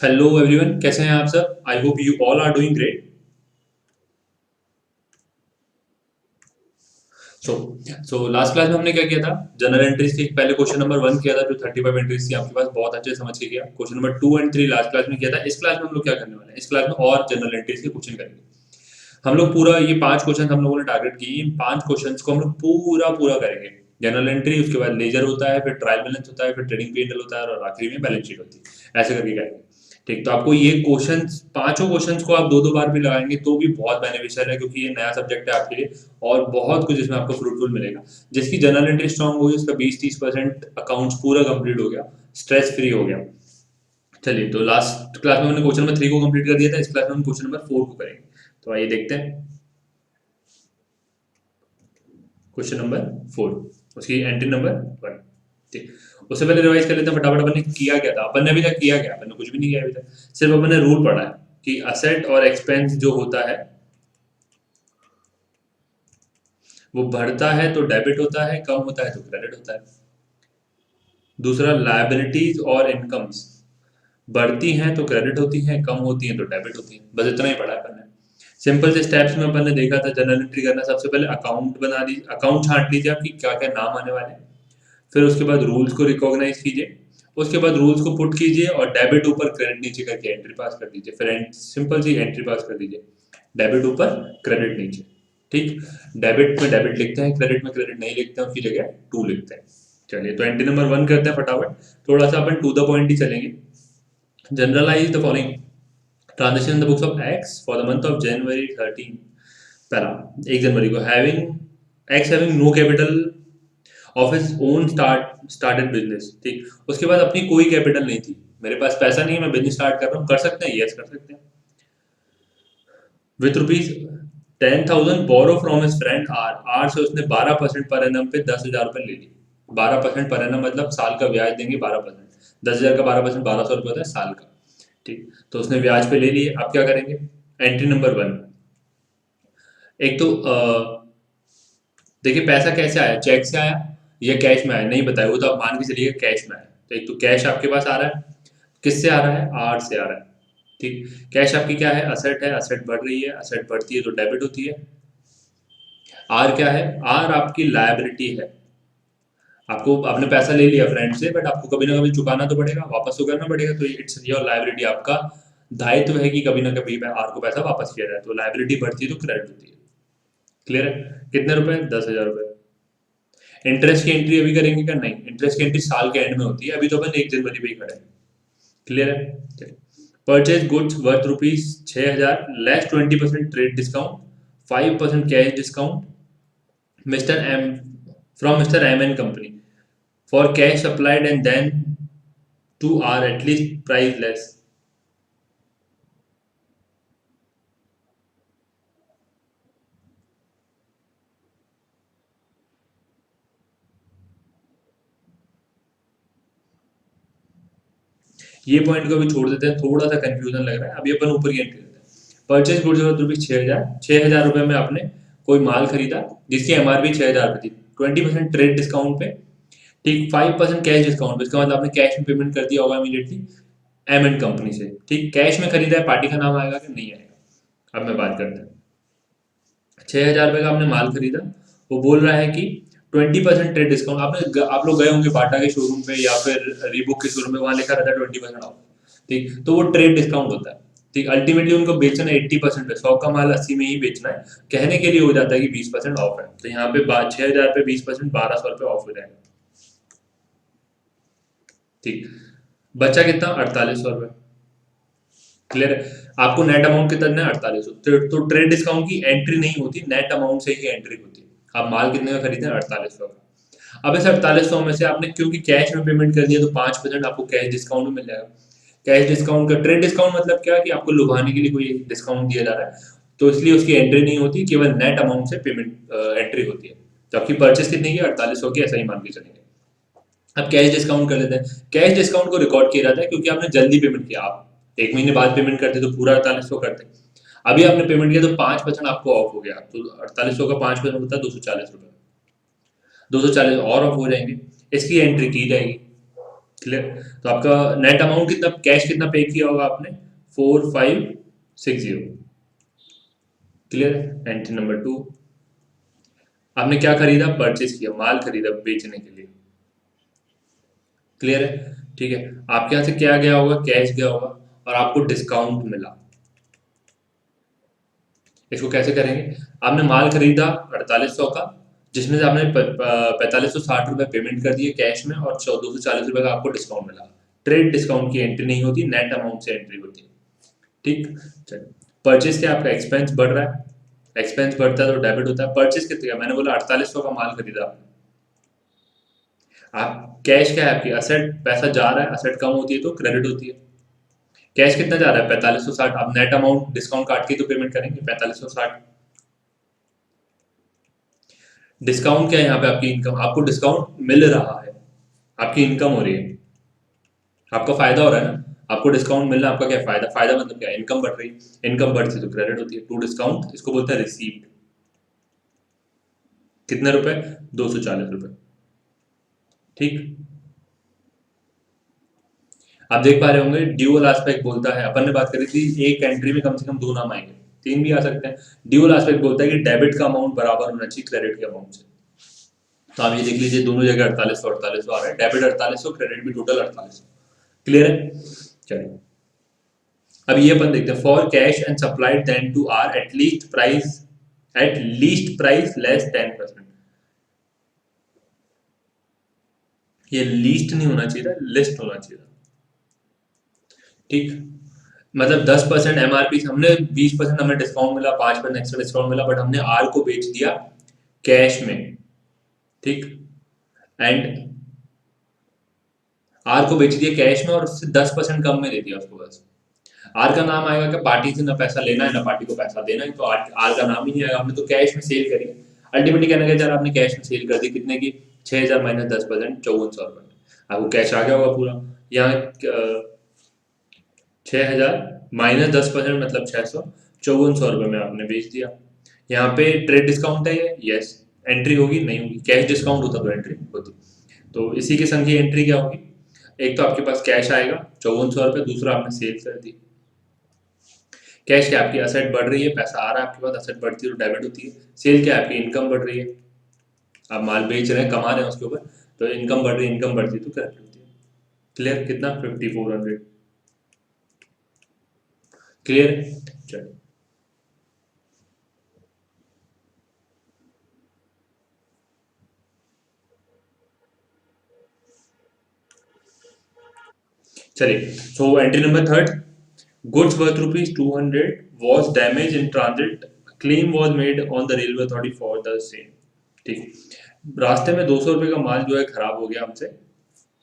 Hello everyone, कैसे हैं आप सब। I hope you all are doing great. So so last class में हमने क्या किया था। जनरल एंट्रीज की पहले क्वेश्चन नंबर 1 किया था, जो 35 एंट्रीज थी आपके पास, बहुत अच्छे से समझ के किया। Question number 2 and 3 last class में किया था। इस क्लास में हम लोग क्या करने वाले हैं, इस क्लास में और जनरल एंट्रीज के क्वेश्चन करेंगे। हम लोग पूरा ये 5 क्वेश्चन हम लोगों ने टारगेट किए, इन 5 क्वेश्चन को हम लोग पूरा पूरा करेंगे। जनरल एंट्री, उसके बाद लेजर होता है, फिर ट्रायल बैलेंस होता है, फिर ट्रेडिंग पीएनएल होता है, और आखिरी में बैलेंस शीट होती है। ऐसे करके करेंगे। ठीक, तो आपको ये क्वेश्चन, 5 क्वेश्चन को आप दो दो बार भी लगाएंगे तो भी बहुत बेनिफिशियल है, क्योंकि ये नया सब्जेक्ट है आपके लिए। और बहुत कुछ इसमें आपको फ्रूटफुल मिलेगा। जिसकी जनरल एंट्री स्ट्रांग होगी, उसका 20-30% अकाउंट्स पूरा कंप्लीट हो गया, स्ट्रेस फ्री हो गया। चलिए, तो लास्ट क्लास में हमने क्वेश्चन नंबर 3 को कंप्लीट कर दिया था। इस क्लास में हम क्वेश्चन नंबर 4 को करेंगे। तो आइए देखते हैं क्वेश्चन नंबर 4, उसकी एंट्री नंबर 1। ठीक, उससे पहले रिवाइज कर लेते हैं फटाफट। अपन ने किया क्या था, अपन ने अभी तक किया क्या, अपन ने कुछ भी नहीं किया अभी तक। सिर्फ अपन ने रूल पढ़ा है कि असेट और एक्सपेंस जो होता है, वो बढ़ता है तो डेबिट होता है, कम होता है तो क्रेडिट होता है। दूसरा, लायबिलिटीज और इनकम्स बढ़ती हैं तो क्रेडिट होती हैं, कम होती हैं तो डेबिट होती हैं। बस इतना ही पढ़ा है अपन ने। सिंपल से स्टेप्स में अपन ने देखा था जनरल एंट्री करना। सबसे पहले अकाउंट बना लीजिए, अकाउंट छांट लीजिए आपकी क्या क्या नाम आने वाले हैं। फिर उसके बाद रूल्स को रिकॉग्नाइज कीजिए। उसके बाद रूल्स को पुट कीजिए और डेबिट ऊपर क्रेडिट नीचे करके एंट्री पास कर दीजिए। फिर सिंपल सी एंट्री पास कर दीजिए, डेबिट ऊपर क्रेडिट नीचे। ठीक, डेबिट में डेबिट लिखते हैं, क्रेडिट में क्रेडिट नहीं लिखते हैं, उसकी जगह टू लिखते हैं। चलिए, तो एंट्री नंबर 1 करते हैं फटाफट। थोड़ा सा अपन टू द पॉइंट ही चलेंगे। Journalise the following transaction in the books of X for the month of January 13। पहला, 1 जनवरी को, having X having no capital of his own started business. ठीक, उसके बाद अपनी कोई कैपिटल नहीं थी। मेरे पास पैसा नहीं है, मैं बिजनेस स्टार्ट कर रहा हूँ, कर सकते हैं, यस कर सकते हैं। With rupees 10,000 borrow from his friend R, R से उसने 12% पर एनम पे 10,000 रुपये ले ली। 12% पर एनम मतलब साल का ब्याज देंगे 12%। 10,000 का 12% 1,200 रुपये होता है साल का। ठीक, तो उसने ब्याज पे ले लिए। अब क्या करेंगे, एंट्री नंबर 1। एक तो देखिए पैसा कैसे आया, चेक से आया या कैश में आया, नहीं बताया, वो तो आप मान के चलिए कैश में आया। तो एक तो कैश आपके पास आ रहा है, किससे आ रहा है, आर से आ रहा है। ठीक, कैश आपकी क्या है, असेट है, असेट बढ़ रही है, असेट बढ़ती है तो डेबिट होती है। आर क्या है, आर आपकी लायबिलिटी है। आपको, आपने पैसा ले लिया फ्रेंड से, बट आपको कभी ना कभी चुकाना तो पड़ेगा, वापस तो करना पड़ेगा, तो इट्स योर लायबिलिटी। आपका दायित्व है कि कभी ना कभी आर को पैसा वापस किया जाए। तो लायबिलिटी बढ़ती है तो क्रेडिट होती है। क्लियर है, कितने रुपए, 10,000 रुपए। इंटरेस्ट की एंट्री अभी करेंगे क्या, नहीं, इंटरेस्ट की एंट्री साल के एंड में होती है, अभी तो अपन 1 जनवरी पे ही खड़े हैं। क्लियर है। Purchase goods worth rupees 6,000 less 20% trade discount, 5% cash discount, mister M from mister M N company for cash applied and then to R at least price less. ये पॉइंट को भी छोड़ देते हैं, थोड़ा सा कंफ्यूजन लग रहा है, अभी अपन ऊपर की एंट्री देते हैं। परचेज गुड्स वर्थ रुपीज 6,000, 6,000 रुपये में आपने कोई माल खरीदा जिसकी एमआरपी 6,000 रुपये थी, 20% ट्रेड डिस्काउंट पे। ठीक, 5% कैश डिस्काउंट पे, इसका मतलब आपने कैश में पेमेंट कर दिया होगा इमीडिएटली एम एंड कंपनी से। ठीक, कैश में खरीदा है, पार्टी का नाम आएगा कि नहीं आएगा, अब मैं बात करते हैं। 6,000 रुपये का आपने माल खरीदा, वो बोल रहा है कि 20% ट्रेड डिस्काउंट। आप लोग गए होंगे बाटा के शोरूम पे या फिर रीबुक के शोरूम पे, वहां लिखा रहता है 20% ऑफ। ठीक, तो वो ट्रेड डिस्काउंट होता है। ठीक, अल्टीमेटली उनको बेचना 80% है, 100 का माल 80 में ही बेचना है। कहने के लिए हो जाता है कि 20% ऑफ है, तो यहाँ पे 6,000 पे 20%, 1,200 रुपये ऑफ हो जाएगा। ठीक, बचा कितना, 4,800 रुपये। क्लियर है, आपको नेट अमाउंट कितना है, 4800। तो ट्रेड डिस्काउंट की एंट्री नहीं होती, नेट अमाउंट से ही एंट्री होती है। आप माल कितने का खरीदे हैं, 4800 का। अब इस 4800 में से आपने क्योंकि कैश में पेमेंट कर दिया, तो 5% आपको कैश डिस्काउंट में मिल जाएगा। कैश डिस्काउंट का, ट्रेड डिस्काउंट मतलब क्या है कि आपको लुभाने के लिए कोई डिस्काउंट दिया जा रहा है, तो इसलिए उसकी एंट्री नहीं होती, केवल नेट अमाउंट से पेमेंट एंट्री होती है। तो आपकी परचेस कितनी की, 4800 की, ऐसा ही मान के चलेंगे। अब कैश डिस्काउंट कर लेते हैं। कैश डिस्काउंट को रिकॉर्ड किया जाता है क्योंकि आपने जल्दी पेमेंट किया, आप 1 महीने बाद पेमेंट करते तो पूरा 4800 करते। अभी आपने पेमेंट किया तो 5% आपको ऑफ हो गया, तो 4800 का 5% होता है 240 रुपये। 240 और ऑफ हो जाएंगे, इसकी एंट्री की जाएगी। क्लियर। तो आपका नेट अमाउंट कितना, कैश कितना पे किया होगा आपने, 4560। क्लियर। एंट्री नंबर 2, आपने क्या खरीदा, परचेज किया, माल खरीदा बेचने के लिए। क्लियर है। ठीक है। आपके यहाँ से क्या गया होगा, कैश गया होगा और आपको डिस्काउंट मिला। इसको कैसे करेंगे, आपने माल खरीदा 4800 का, जिसमें से आपने 4560 रुपये पेमेंट कर दिए कैश में और 1440 रुपये का आपको डिस्काउंट मिला। ट्रेड डिस्काउंट की एंट्री नहीं होती, नेट अमाउंट से एंट्री होती है। ठीक। चलिए, परचेज क्या, आपका एक्सपेंस बढ़ रहा है, एक्सपेंस बढ़ता है तो डेबिट होता है। परचेज कितने का, मैंने बोला 4800 का माल खरीदा आपने। आप कैश क्या है, आपकी असेट, पैसा जा रहा है, असेट कम होती है तो क्रेडिट होती है। कैश कितना जा रहा है, 4560। आप नेट अमाउंट डिस्काउंट काट के तो पेमेंट करेंगे 4560। डिस्काउंट क्या है यहाँ पे, आपकी इनकम, आपको डिस्काउंट मिल रहा है, आपकी इनकम हो रही है, आपका फायदा हो रहा है ना, आपको डिस्काउंट मिल रहा है, आपका क्या फायदा, फायदा मतलब क्या, इनकम बढ़ रही है, इनकम बढ़ती है तो क्रेडिट होती है। टू डिस्काउंट इसको बोलते हैं रिसीव्ड। कितने रुपए, 240 रुपए। ठीक। आप देख पा रहे होंगे ड्यूअल एस्पेक्ट बोलता है, अपन ने बात करी थी एक एंट्री में कम से कम 2 नाम आएंगे, 3 भी आ सकते हैं। ड्यूअल एस्पेक्ट बोलता है कि डेबिट का अमाउंट बराबर होना चाहिए क्रेडिट के अमाउंट से। तो आप ये देख लीजिए दोनों जगह 4800 आ रहा है, डेबिट 4800, क्रेडिट भी टोटल 4800। क्लियर है। चलिए, अब ये अपन देखते हैं, for cash and supplied then to R at least price less 10%। ये लीस्ट नहीं होना चाहिए था, लिस्ट होना चाहिए था। ठीक। मतलब 10% एमआरपी, हमने 20% हमें डिस्काउंट मिला, 5% एक्स्ट्रा डिस्काउंट मिला, बट हमने आर को बेच दिया कैश में। ठीक। एंड आर को बेच दिया कैश में और उससे 10% कम में दे दिया उसको बस। आर का नाम आएगा कि पार्टी से ना पैसा लेना है ना पार्टी को पैसा देना है, तो आर का नाम ही नहीं आएगा, हमने तो कैश में सेल करी। अल्टीमेटली कहना क्या चाह रहा, आपने कैश में सेल कर दी, कितने की, 6000 माइनस 10%, 5400 रुपये में आपको कैश आ गया होगा पूरा। यहाँ 6000 माइनस 10% मतलब 600, 5400 रुपये में आपने बेच दिया। यहाँ पे ट्रेड डिस्काउंट है ये, यस, एंट्री होगी नहीं होगी, कैश डिस्काउंट होता तो एंट्री होती। तो इसी के संग ये एंट्री क्या होगी, एक तो आपके पास कैश आएगा 5400 रुपये, दूसरा आपने सेल कर दी। कैश क्या, आपकी असेट बढ़ रही है, पैसा आ रहा है आपके पास, असेट बढ़ती है तो डेबिट होती है। सेल क्या, आपकी इनकम बढ़ रही है, आप माल बेच रहे हैं, कमा रहे हैं उसके ऊपर, तो इनकम बढ़ रही है, इनकम बढ़ती है तो क्रेडिट होती है। क्लियर, कितना, 5400। क्लियर। चलिए, चलिए, so entry number third, goods worth ₹200 was damaged in transit, claim was made on the railway authority for the same। ठीक, रास्ते में 200 रुपये का माल जो है खराब हो गया हमसे।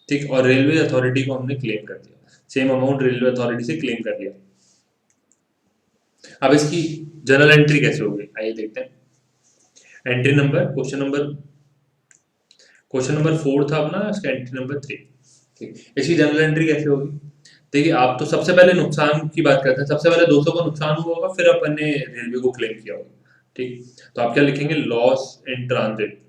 ठीक, और रेलवे अथॉरिटी को हमने क्लेम कर दिया, सेम अमाउंट रेलवे अथॉरिटी से क्लेम कर लिया। अब इसकी जर्नल एंट्री कैसे होगी, आइए देखते हैं। एंट्री नंबर, क्वेश्चन नंबर 4 था अपना, इसका एंट्री नंबर 3। ठीक, इसकी जनरल एंट्री कैसे होगी, देखिए आप तो सबसे पहले नुकसान की बात करते हैं, सबसे पहले 200 का नुकसान हुआ होगा, फिर अपन ने रेलवे को क्लेम किया होगा। ठीक, तो आप क्या लिखेंगे, लॉस इन ट्रांजिट।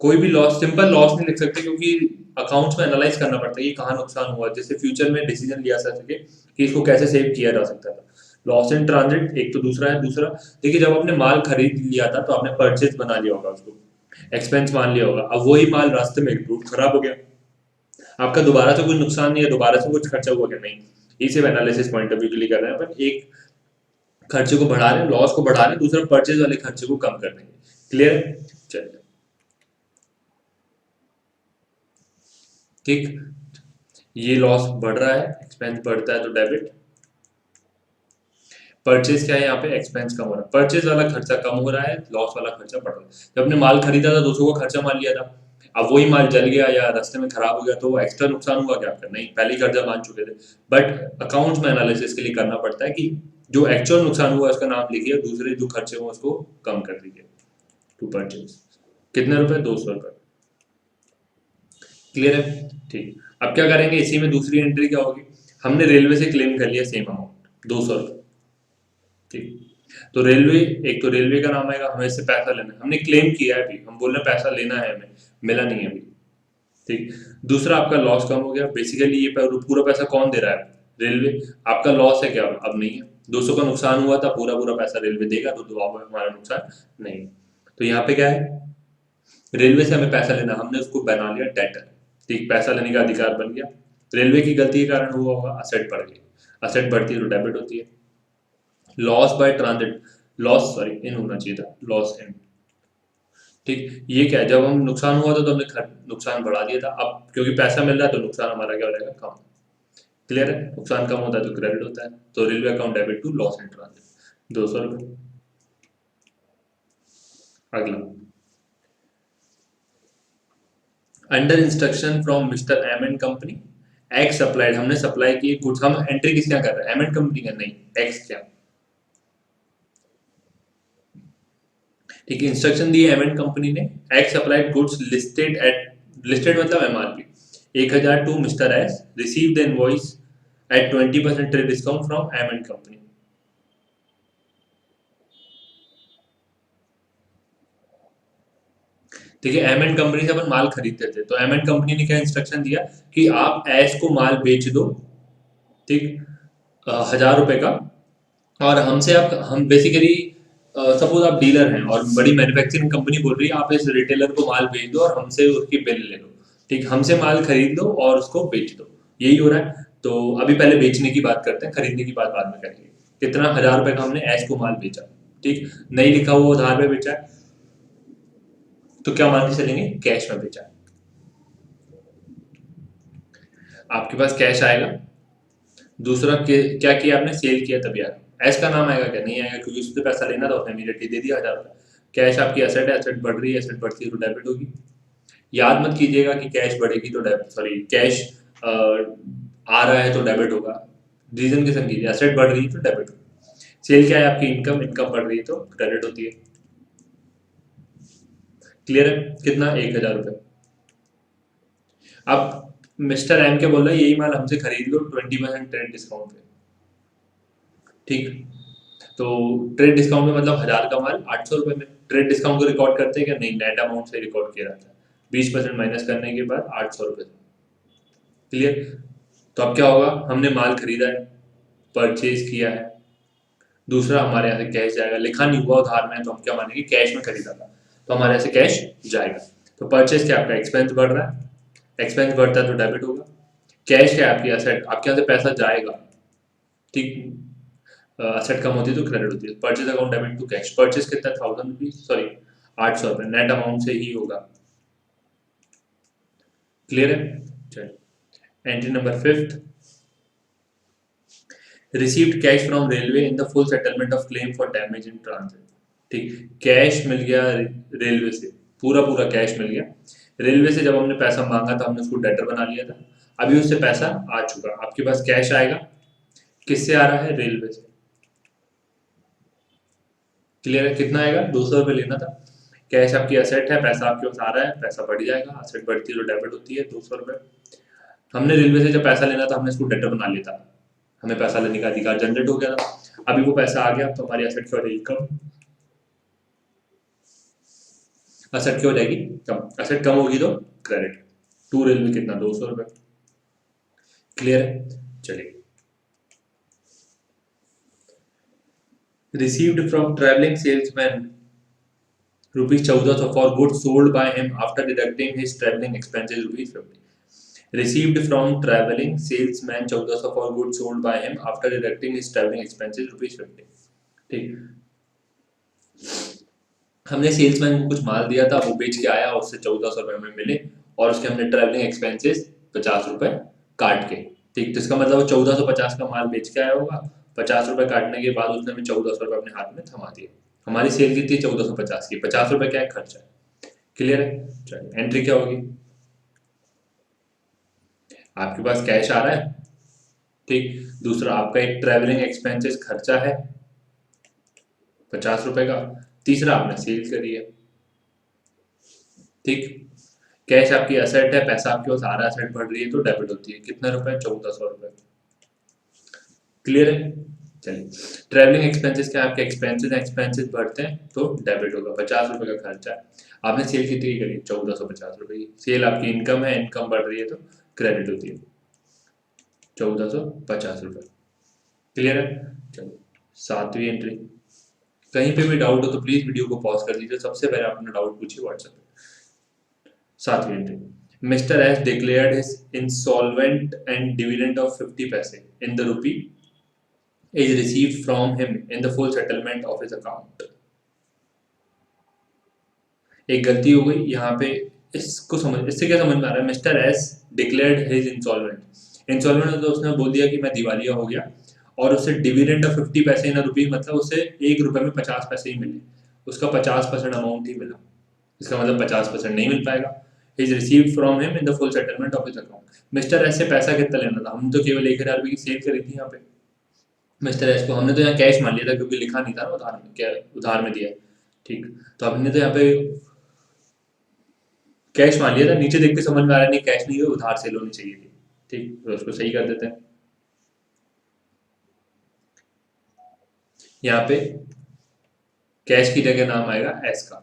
कोई भी लॉस, सिंपल लॉस नहीं लिख सकते क्योंकि अकाउंट्स में एनालाइज करना पड़ता है ये कहाँ नुकसान हुआ, जिससे फ्यूचर में डिसीजन लिया जा सके कि इसको कैसे सेव किया जा सकता था। लॉस इन ट्रांजिट एक तो दूसरा है, दूसरा देखिए जब आपने माल खरीद लिया था तो आपने परचेज बना लिया होगा, उसको एक्सपेंस मान लिया होगा, अब वही माल रास्ते में टूट खराब हो गया, आपका दोबारा से कुछ नुकसान नहीं है, दोबारा से कुछ खर्चा हुआ क्या, नहीं। ये सिर्फ एनालिसिस पॉइंट ऑफ व्यू के लिए कर रहे हैं अपन, एक खर्चे को बढ़ा रहे हैं, लॉस को बढ़ा रहे हैं, दूसरा परचेज वाले खर्चे को कम कर देंगे। क्लियर। चलिए, ठीक, ये लॉस बढ़ रहा है, एक्सपेंस बढ़ता है तो डेबिट। परचेज क्या है यहाँ पे, एक्सपेंस कम हो रहा है, परचेज वाला खर्चा कम हो रहा है, लॉस वाला खर्चा बढ़ रहा है। जब आपने माल खरीदा था 200 का खर्चा मान लिया था, अब वही माल जल गया या रास्ते में खराब हो गया तो एक्स्ट्रा नुकसान हुआ क्या आपका, नहीं, पहले ही कर्जा मान चुके थे। बट अकाउंट्स में एनालिसिस के लिए करना पड़ता है कि जो एक्चुअल नुकसान हुआ उसका नाम लिखिए और दूसरे जो खर्चे हुए उसको कम कर दीजिए टू परचेज। कितने रुपए, 200 रुपए। क्लियर है। ठीक, अब क्या करेंगे, इसी में दूसरी एंट्री क्या होगी, हमने रेलवे से क्लेम कर लिया सेम अमाउंट 200 रुपये। ठीक, तो रेलवे, एक तो रेलवे का नाम आएगा, हमें इससे पैसा लेना है, हमने क्लेम किया है अभी, हम बोल रहे हैं पैसा लेना है हमें, मिला नहीं है अभी। ठीक। दूसरा आपका लॉस कम हो गया, बेसिकली ये पूरा पैसा कौन दे रहा है? रेलवे। आपका लॉस है क्या? अब नहीं है। 200 का नुकसान हुआ था, पूरा पूरा पैसा रेलवे देगा, तो अब हमारा नुकसान नहीं। तो यहाँ पे क्या है, रेलवे से हमें पैसा लेना, हमने उसको बना लिया डेटर। ठीक, पैसा लेने का अधिकार बन गया। रेलवे की गलती के कारण हुआ होगा, असेट बढ़ गई। असेट बढ़ती है तो डेबिट होती है। Loss by transit, loss sorry इन होना चाहिए था, लॉस इन। ठीक, ये क्या है, जब हम नुकसान हुआ था तो हमने नुकसान बढ़ा दिया था, अब क्योंकि पैसा मिल रहा है तो नुकसान हमारा क्या हो जाएगा, कम। क्लियर है, नुकसान कम होता है तो क्रेडिट होता है, तो railway account debit to loss in transit, 200 रुपये। अगला, under instruction from mister M and company, X supplied, हमने सप्लाई की गुड्स, हम एंट्री किस क्या कर रहे हैं, एम एंड कंपनी का नहीं, एक्स क्या। ठीक है, इंस्ट्रक्शन दी एम एंड कंपनी ने, x supplied goods listed at, listed मतलब MRP 1000 to mister S, receive the invoice at 20% trade discount from M and company. ठीक है, एम एंड कंपनी से अपन माल खरीदते थे, तो एम एंड कंपनी ने क्या इंस्ट्रक्शन दिया कि आप एस को माल बेच दो। ठीक, 1000 रुपए का, और हमसे आप, हम बेसिकली सपोज आप डीलर हैं और बड़ी मैन्युफैक्चरिंग कंपनी बोल रही है आप इस रिटेलर को माल बेच दो और हमसे उसकी बिल ले लो। ठीक, हमसे माल खरीद लो और उसको बेच दो, यही हो रहा है। तो अभी पहले बेचने की बात करते हैं, खरीदने की बात बाद में करेंगे। कितना, 1000 रुपए का हमने एस को माल बेचा। ठीक, नहीं लिखा हुआ उधार पे बेचा है, तो क्या मान के चलेंगे, कैश में बेचा है। आपके पास कैश आएगा। दूसरा क्या किया आपने, सेल किया तभी आएगा। एस का नाम आएगा क्या, नहीं आएगा, क्योंकि उससे पैसा लेना था उसने इमीडिएटली दे दिया 1000 रुपये। कैश आपकी एसेट है, एसेट बढ़ रही है, एसेट बढ़ती है तो डेबिट होगी। याद मत कीजिएगा कि कैश बढ़ेगी तो डेबिट, सॉरी कैश आ रहा है तो डेबिट होगा। रीजन के संग कीजिए, एसेट बढ़ रही है तो डेबिट होगी। सेल क्या है आपकी, इनकम, इनकम बढ़ रही है तो क्रेडिट होती है। क्लियर है, कितना, 1000 रुपये। अब मिस्टर एम के बोल रहा है यही माल हमसे खरीद लो 20% ट्रेड डिस्काउंट पे। ठीक, तो ट्रेड डिस्काउंट में मतलब 1000 का माल 800 रुपये में, ट्रेड डिस्काउंट को रिकॉर्ड करते हैं क्या, नहीं, नेट अमाउंट से रिकॉर्ड किया जाता है, 20% माइनस करने के बाद 800 रुपये। क्लियर। तो अब क्या होगा, हमने माल खरीदा है, परचेज किया है। दूसरा, हमारे यहाँ से कैश जाएगा, लिखा नहीं हुआ उधार में, तो हम क्या मानेंगे, कैश में खरीदा था, तो हमारे यहाँ से कैश जाएगा। तो परचेज क्या, आपका एक्सपेंस बढ़ रहा है, एक्सपेंस बढ़ता है तो डेबिट होगा। कैश क्या है, आपकी एसेट, आपके यहाँ से पैसा जाएगा। ठीक, असेट कम होती है तो क्रेडिट होती है। Purchase account debit to cash, purchase कितना, 1000 रुपीज, सॉरी 800 रुपये, नेट अमाउंट से ही होगा। क्लियर है, चलिए entry number 5, received cash from railway in the full settlement of claim for damage in transit. ठीक, कैश मिल गया रेलवे से, पूरा पूरा कैश मिल गया रेलवे से। जब हमने पैसा मांगा था हमने उसको डेटर बना लिया था, अभी उससे पैसा आ चुका, आपके पास कैश आएगा, किससे आ रहा है, रेलवे से। क्लियर है, कितना आएगा, 200 रुपये लेना था। कैश आपकी असेट है, पैसा आपके पास आ रहा है, पैसा बढ़ जाएगा, असेट बढ़ती है तो डेबिट होती है, 200 रुपये। हमने रेलवे से जब पैसा लेना था हमने इसको डेटर बना लिया था, हमें पैसा लेने का अधिकार जनरेट हो गया था, अभी वो पैसा आ गया तो हमारी असेट क्या हो जाएगी, कम। असेट क्या हो जाएगी, कम। असेट कम होगी तो क्रेडिट, टू रेलवे कितना, 200 रुपये। क्लियर है, चलिए। Received from travelling salesman ₹1400 for goods sold by him after deducting his traveling expenses ₹50. Received from traveling salesman 1400 for goods sold by him after deducting his traveling expenses ₹50। ठीक, हमने salesman को कुछ माल दिया था, वो बेच के आया, उससे 1400 रुपये हमें मिले, और उसके हमने ट्रैवलिंग एक्सपेंसेस 50 रुपये काट के। ठीक, तो इसका मतलब वो 1450 का माल बेच के आया होगा, 50 रुपये काटने के बाद उसने हमें 1400 रुपये अपने हाथ में थमा दिए। हमारी सेल कितनी, 1450 की, 50 रुपये क्या है, खर्चा है। क्लियर है, चलिए एंट्री क्या होगी, आपके पास कैश आ रहा है। ठीक, दूसरा आपका एक ट्रैवलिंग एक्सपेंसेस खर्चा है 50 रुपए का। तीसरा आपने सेल करी है। ठीक, कैश आपकी असेट है, पैसा आपके पास आ रहा है, असेट बढ़ रही है तो डेबिट होती है, कितने रुपए, 1400 रुपये। क्लियर है, चलिए, ट्रैवलिंग एक्सपेंसेस क्या, आपके एक्सपेंसेस बढ़ते हैं तो डेबिट होगा। 50 रुपये का खर्चा है, आपने सेल कितनी करी, 1450 रुपये की सेल आपकी इनकम है, इनकम बढ़ रही है तो क्रेडिट होती है 1450 रुपये। क्लियर है? चलो, 7वीं एंट्री। कहीं पे भी डाउट हो तो प्लीज वीडियो को पॉज कर दीजिए, सबसे पहले अपना डाउट पूछिए व्हाट्सएप पे। 7वीं entry, mister S declared his insolvent and dividend of 50 paise in the rupee is received from him in the full settlement of his account। एक गलती हो गई यहाँ पे, इसको समझ, इससे क्या समझ में आ रहा है, mister S declared his insolvent. Insolvent मतलब उसने बोल दिया कि मैं दिवालिया हो गया, और उससे डिविडेंड ऑफ 50 पैसे इन रुपी, मतलब उसे 1 रुपए में 50 पैसे ही मिले, उसका 50% अमाउंट ही मिला, इसका मतलब 50% नहीं मिल पाएगा। Is receive from him in the full settlement of his account. Mister S से पैसा कितना लेना था, हम तो केवल 1000 रुपये की सेल करी थी यहाँ पे। मिस्टर एस को हमने तो यहाँ कैश मान लिया था, क्योंकि लिखा नहीं था ना उधार में, क्या उधार में दिया है, ठीक। तो हमने तो यहाँ पे कैश मान लिया था, नीचे देख के समझ में आ रहा है नहीं कैश नहीं है, उधार सेल होनी चाहिए थी, ठीक। तो उसको सही कर देते हैं। यहाँ पे कैश की जगह नाम आएगा एस का,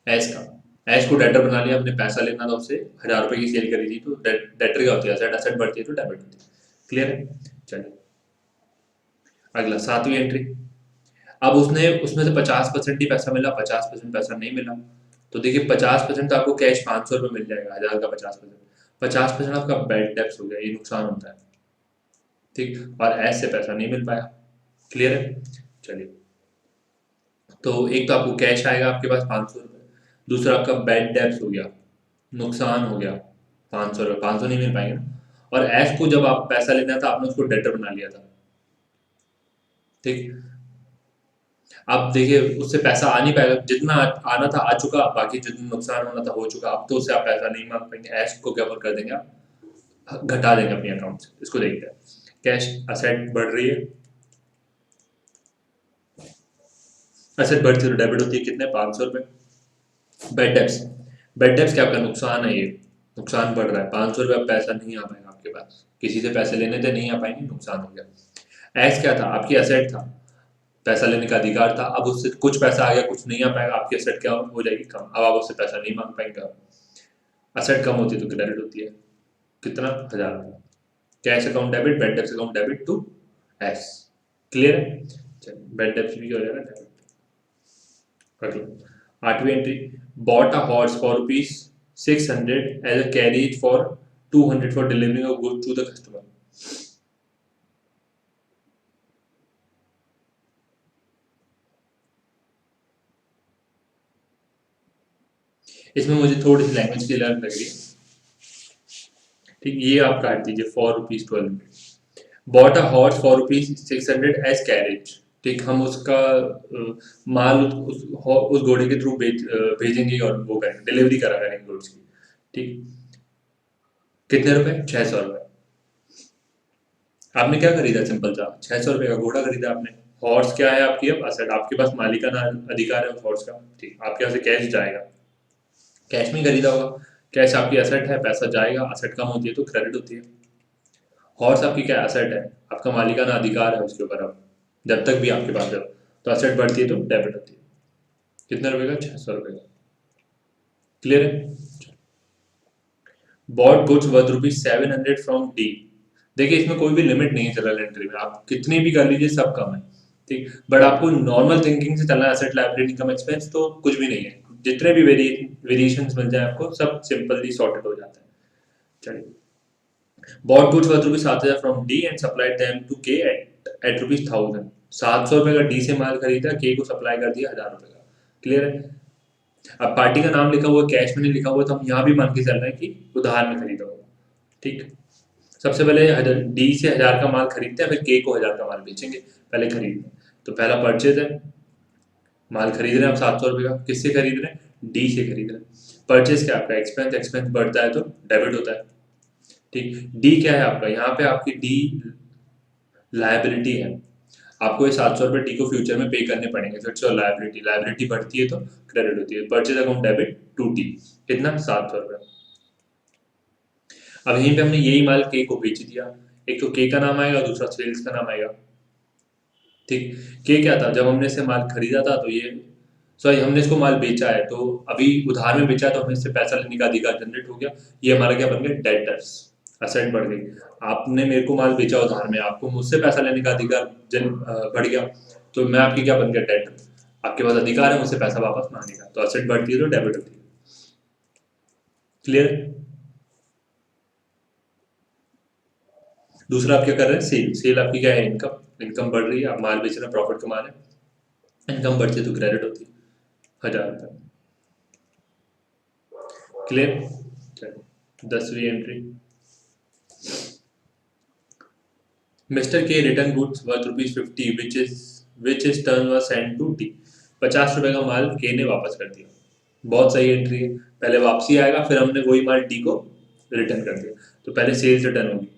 एस का, एस को डेटर बना लिया, हमने पैसा लेना था उससे, 1000 रुपए की सेल करी थी, तो डेटर क्या होती है, असेट, असेट बढ़ती है तो डेबिट होती है। क्लियर है? चलिए अगला 7वीं एंट्री। अब उसने उसमें से 50% ही पैसा मिला, 50% पैसा नहीं मिला, तो देखिए 50% तो आपको कैश 500 रुपये मिल जाएगा, 1000 का 50%, 50% आपका बैड डेब्ट्स हो गया, ये नुकसान होता है, ठीक। और ऐसे पैसा नहीं मिल पाया। क्लियर है? चलिए, तो एक तो आपको कैश आएगा आपके पास 500 रुपये, दूसरा आपका बैड डेब्ट्स हो गया, नुकसान हो गया 500 रुपये, 500 नहीं मिल पाएंगे ना। और ऐश को जब आप पैसा लेना था आपने उसको डेटर बना लिया था, ठीक। अब देखिए उससे पैसा आ नहीं पाएगा, जितना आना था आ चुका, बाकी जितना नुकसान होना था हो चुका, अब तो उससे आप पैसा नहीं मांग पाएंगे। ऐश को क्या कर देंगे आप, घटा देंगे अपने अकाउंट से। इसको देखते हैं, कैश असेट बढ़ रही है, असेट बढ़ती है तो डेबिट होती है, कितने, 500 रुपये। बेड डेब्ट्स, बेड डेब्ट्स क्या, आपका नुकसान है, ये नुकसान बढ़ रहा है, 500 रुपये पैसा नहीं आ पाएगा आपके पास, किसी से पैसे लेने थे नहीं आ पाएंगे, नुकसान हो गया। ऐश क्या था, आपकी असेट था, पैसा लेने का अधिकार था, अब उससे कुछ पैसा आ गया, कुछ नहीं आ पाएगा, आपकी असेट क्या हो जाएगी, कम, अब आप उससे पैसा नहीं मांग पाएंगे। असेट कम होती है तो क्रेडिट होती है, कितना, 1000 रुपये। Cash account debit, bad debts account debit to S. Clear है? चलिए, बेड डेब्ट्स भी हो जाएगा डेबिट। अगला 8वीं entry, bought a horse for ₹600 as a carriage for 200 for delivering of goods to the customer. इसमें मुझे थोड़ी सी लैंग्वेज की अलग लग रही है, ठीक। ये आप काट दीजिए, ₹4 bought a horse for ₹600 as carriage, ठीक। हम उसका माल उस घोड़े के थ्रू भेजेंगे और वो करेंगे, डिलीवरी करा करेंगे गुड्स की, ठीक। कितने रुपए, ₹600। आपने क्या खरीदा, सिंपल सा ₹600 का घोड़ा खरीदा आपने। हॉर्स क्या है आपकी, अब असेट, आपके पास मालिकाना अधिकार है उस हॉर्स का, ठीक। आपके यहाँ से कैश जाएगा, कैश में खरीदा होगा, कैश आपकी असेट है, पैसा जाएगा, असेट कम होती है तो क्रेडिट होती है। हॉर्स आपकी क्या असेट है, आपका मालिकाना अधिकार है उसके ऊपर, अब जब तक भी आपके पास है, तो असेट बढ़ती है तो डेबिट होती है। कितने रुपए का, ₹600 का। क्लियर है? Bought goods worth ₹700 from D. देखिए इसमें कोई भी लिमिट नहीं है जनरल एंट्री में, आप कितनी भी कर लीजिए सब कम है, ठीक। बट आपको नॉर्मल थिंकिंग से चलना है, एसेट लायबिलिटी इनकम एक्सपेंस तो कुछ भी नहीं है, जितने भी वेरिएशंस मिल जाए आपको सब सिंपली सॉर्टेड हो जाता है। चलिए, bought goods worth ₹7,000 from D and supplied them to K at ₹1,000। 700 रुपए का डी से माल खरीदा, के को सप्लाई कर दिया 1000 रुपए का। क्लियर है? अब पार्टी का नाम लिखा हुआ, कैश में नहीं लिखा हुआ, तो हम यहाँ भी मान के चल रहे हैं कि उधार में खरीदा होगा, ठीक। सबसे पहले डी से 1000 का माल खरीदते हैं, फिर के को 1000 का माल बेचेंगे, पहले खरीदते हैं। तो पहला परचेज है, माल खरीद रहे हैं आप 700 रुपए का, किससे खरीद रहे हैं, डी से खरीद रहे हैं। परचेज क्या आपका, एक्सपेंस, एक्सपेंस बढ़ता है तो डेबिट होता है, ठीक। डी क्या है आपका, यहाँ पे आपकी डी लायबिलिटी है, आपको ये 700 रुपये डी को फ्यूचर में पे करने पड़ेंगे, फिर से लायबिलिटी, लायबिलिटी बढ़ती है तो क्रेडिट होती है। Purchase account debit to D, कितना, 700 रुपये। अब यहीं पे हमने यही माल के को बेच दिया, एक तो के का नाम आएगा, दूसरा सेल्स का नाम आएगा। ठीक, के क्या था, जब हमने इसे माल खरीदा था तो ये, सॉरी हमने इसको माल बेचा है, तो अभी उधार में बेचा है तो हमें इससे पैसा लेने का अधिकार जनरेट हो गया। ये हमारा क्या बन गया, डेटर्स, असेट बढ़ गई। आपने मेरे को माल बेचा उधार में, आपको मुझसे पैसा लेने का अधिकार बढ़ गया, तो मैं आपकी क्या बन गया, डेटर। आपके पास अधिकार है मुझसे पैसा वापस मांगने का, तो असेट बढ़ती है तो डेबिट होती है। क्लियर। दूसरा आप क्या कर रहे हैं, सेल। सेल आपकी क्या है, इनकम। इनकम बढ़ रही है, आप माल बेच रहे हैं, प्रॉफिट कमा रहे हैं, इनकम बढ़ती है तो क्रेडिट होती है, 1000 रुपये। क्लियर। चलिए 10वीं entry, mister K return goods worth ₹50 which is turn was send to T. 50 रुपए का माल के ने वापस कर दिया। बहुत सही एंट्री है, पहले वापसी आएगा, फिर हमने वही माल टी को रिटर्न कर दिया, तो पहले सेल्स रिटर्न होगी।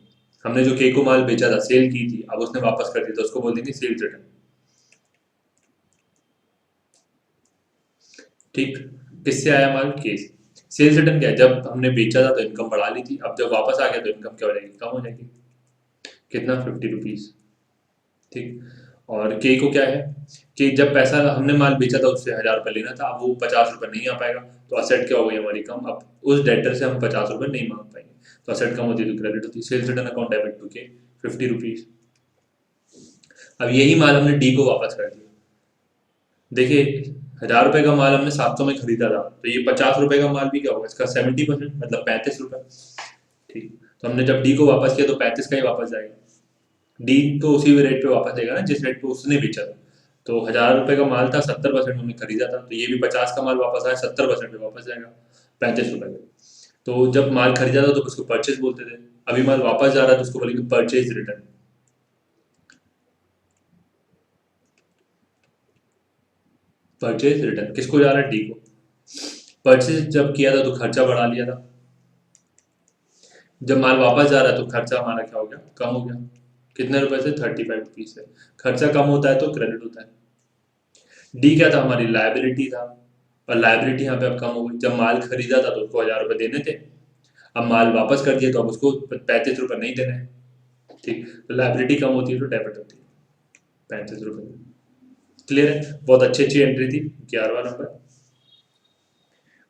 हमने जो के को माल बेचा था, सेल की थी, अब उसने वापस कर दिया, तो उसको बोल देंगे सेल्स रिटर्न। ठीक, किससे आया माल, के से। सेल्स रिटर्न क्या है, जब हमने बेचा था तो इनकम बढ़ा ली थी, अब जब वापस आ गया तो इनकम क्या हो जाएगी, कम हो जाएगी। कितना, ₹50। ठीक, और के को क्या है कि जब पैसा हमने माल बेचा था उससे 1000 रुपये लेना था, अब वो 50 रुपये नहीं आ पाएगा, तो असेट क्या हो गई हमारी कम। अब उस डेटर से हम 50 रुपये नहीं मांग पाएंगे, तो असेट कम होती है तो क्रेडिट होती है। Sales return account debit to K, ₹50। अब यही माल हमने डी को वापस कर दिया। देखिए 1000 रुपये का माल हमने 700 में खरीदा था, तो ये 50 रुपये का माल भी क्या होगा, इसका 70%, मतलब 35 रुपये। ठीक, तो हमने जब डी को वापस किया तो 35 का ही वापस जाएगा। डी तो उसी रेट पे वापस देगा ना जिस रेट पे उसने बेचा था। तो 1000 रुपये का माल था, 70% हमने खरीदा था, तो ये भी 50 का माल वापस आया, 70% में वापस जाएगा, 35 रुपये में। तो जब माल खरीदा था तो उसको परचेज बोलते थे, अभी माल वापस जा रहा है तो उसको बोलेंगे परचेज रिटर्न। परचेज रिटर्न किसको जा रहा है, डी को। परचेज जब किया था तो खर्चा बढ़ा लिया था, जब माल वापस जा रहा है तो खर्चा हमारा क्या हो गया, कम हो गया। कितने रुपए से, ₹35 से। खर्चा कम होता है तो क्रेडिट होता है। डी क्या था, हमारी लाइबिलिटी था, और लाइबिलिटी यहाँ पे अब कम हो गई। जब माल खरीदा था तो उसको 1000 रुपये देने थे, अब माल वापस कर दिए तो अब उसको 35 रुपये नहीं देने हैं। ठीक, तो लाइबिलिटी कम होती है तो डेबिट होती है, 35 रुपये। क्लियर है, बहुत अच्छी अच्छी एंट्री थी। 11वां number,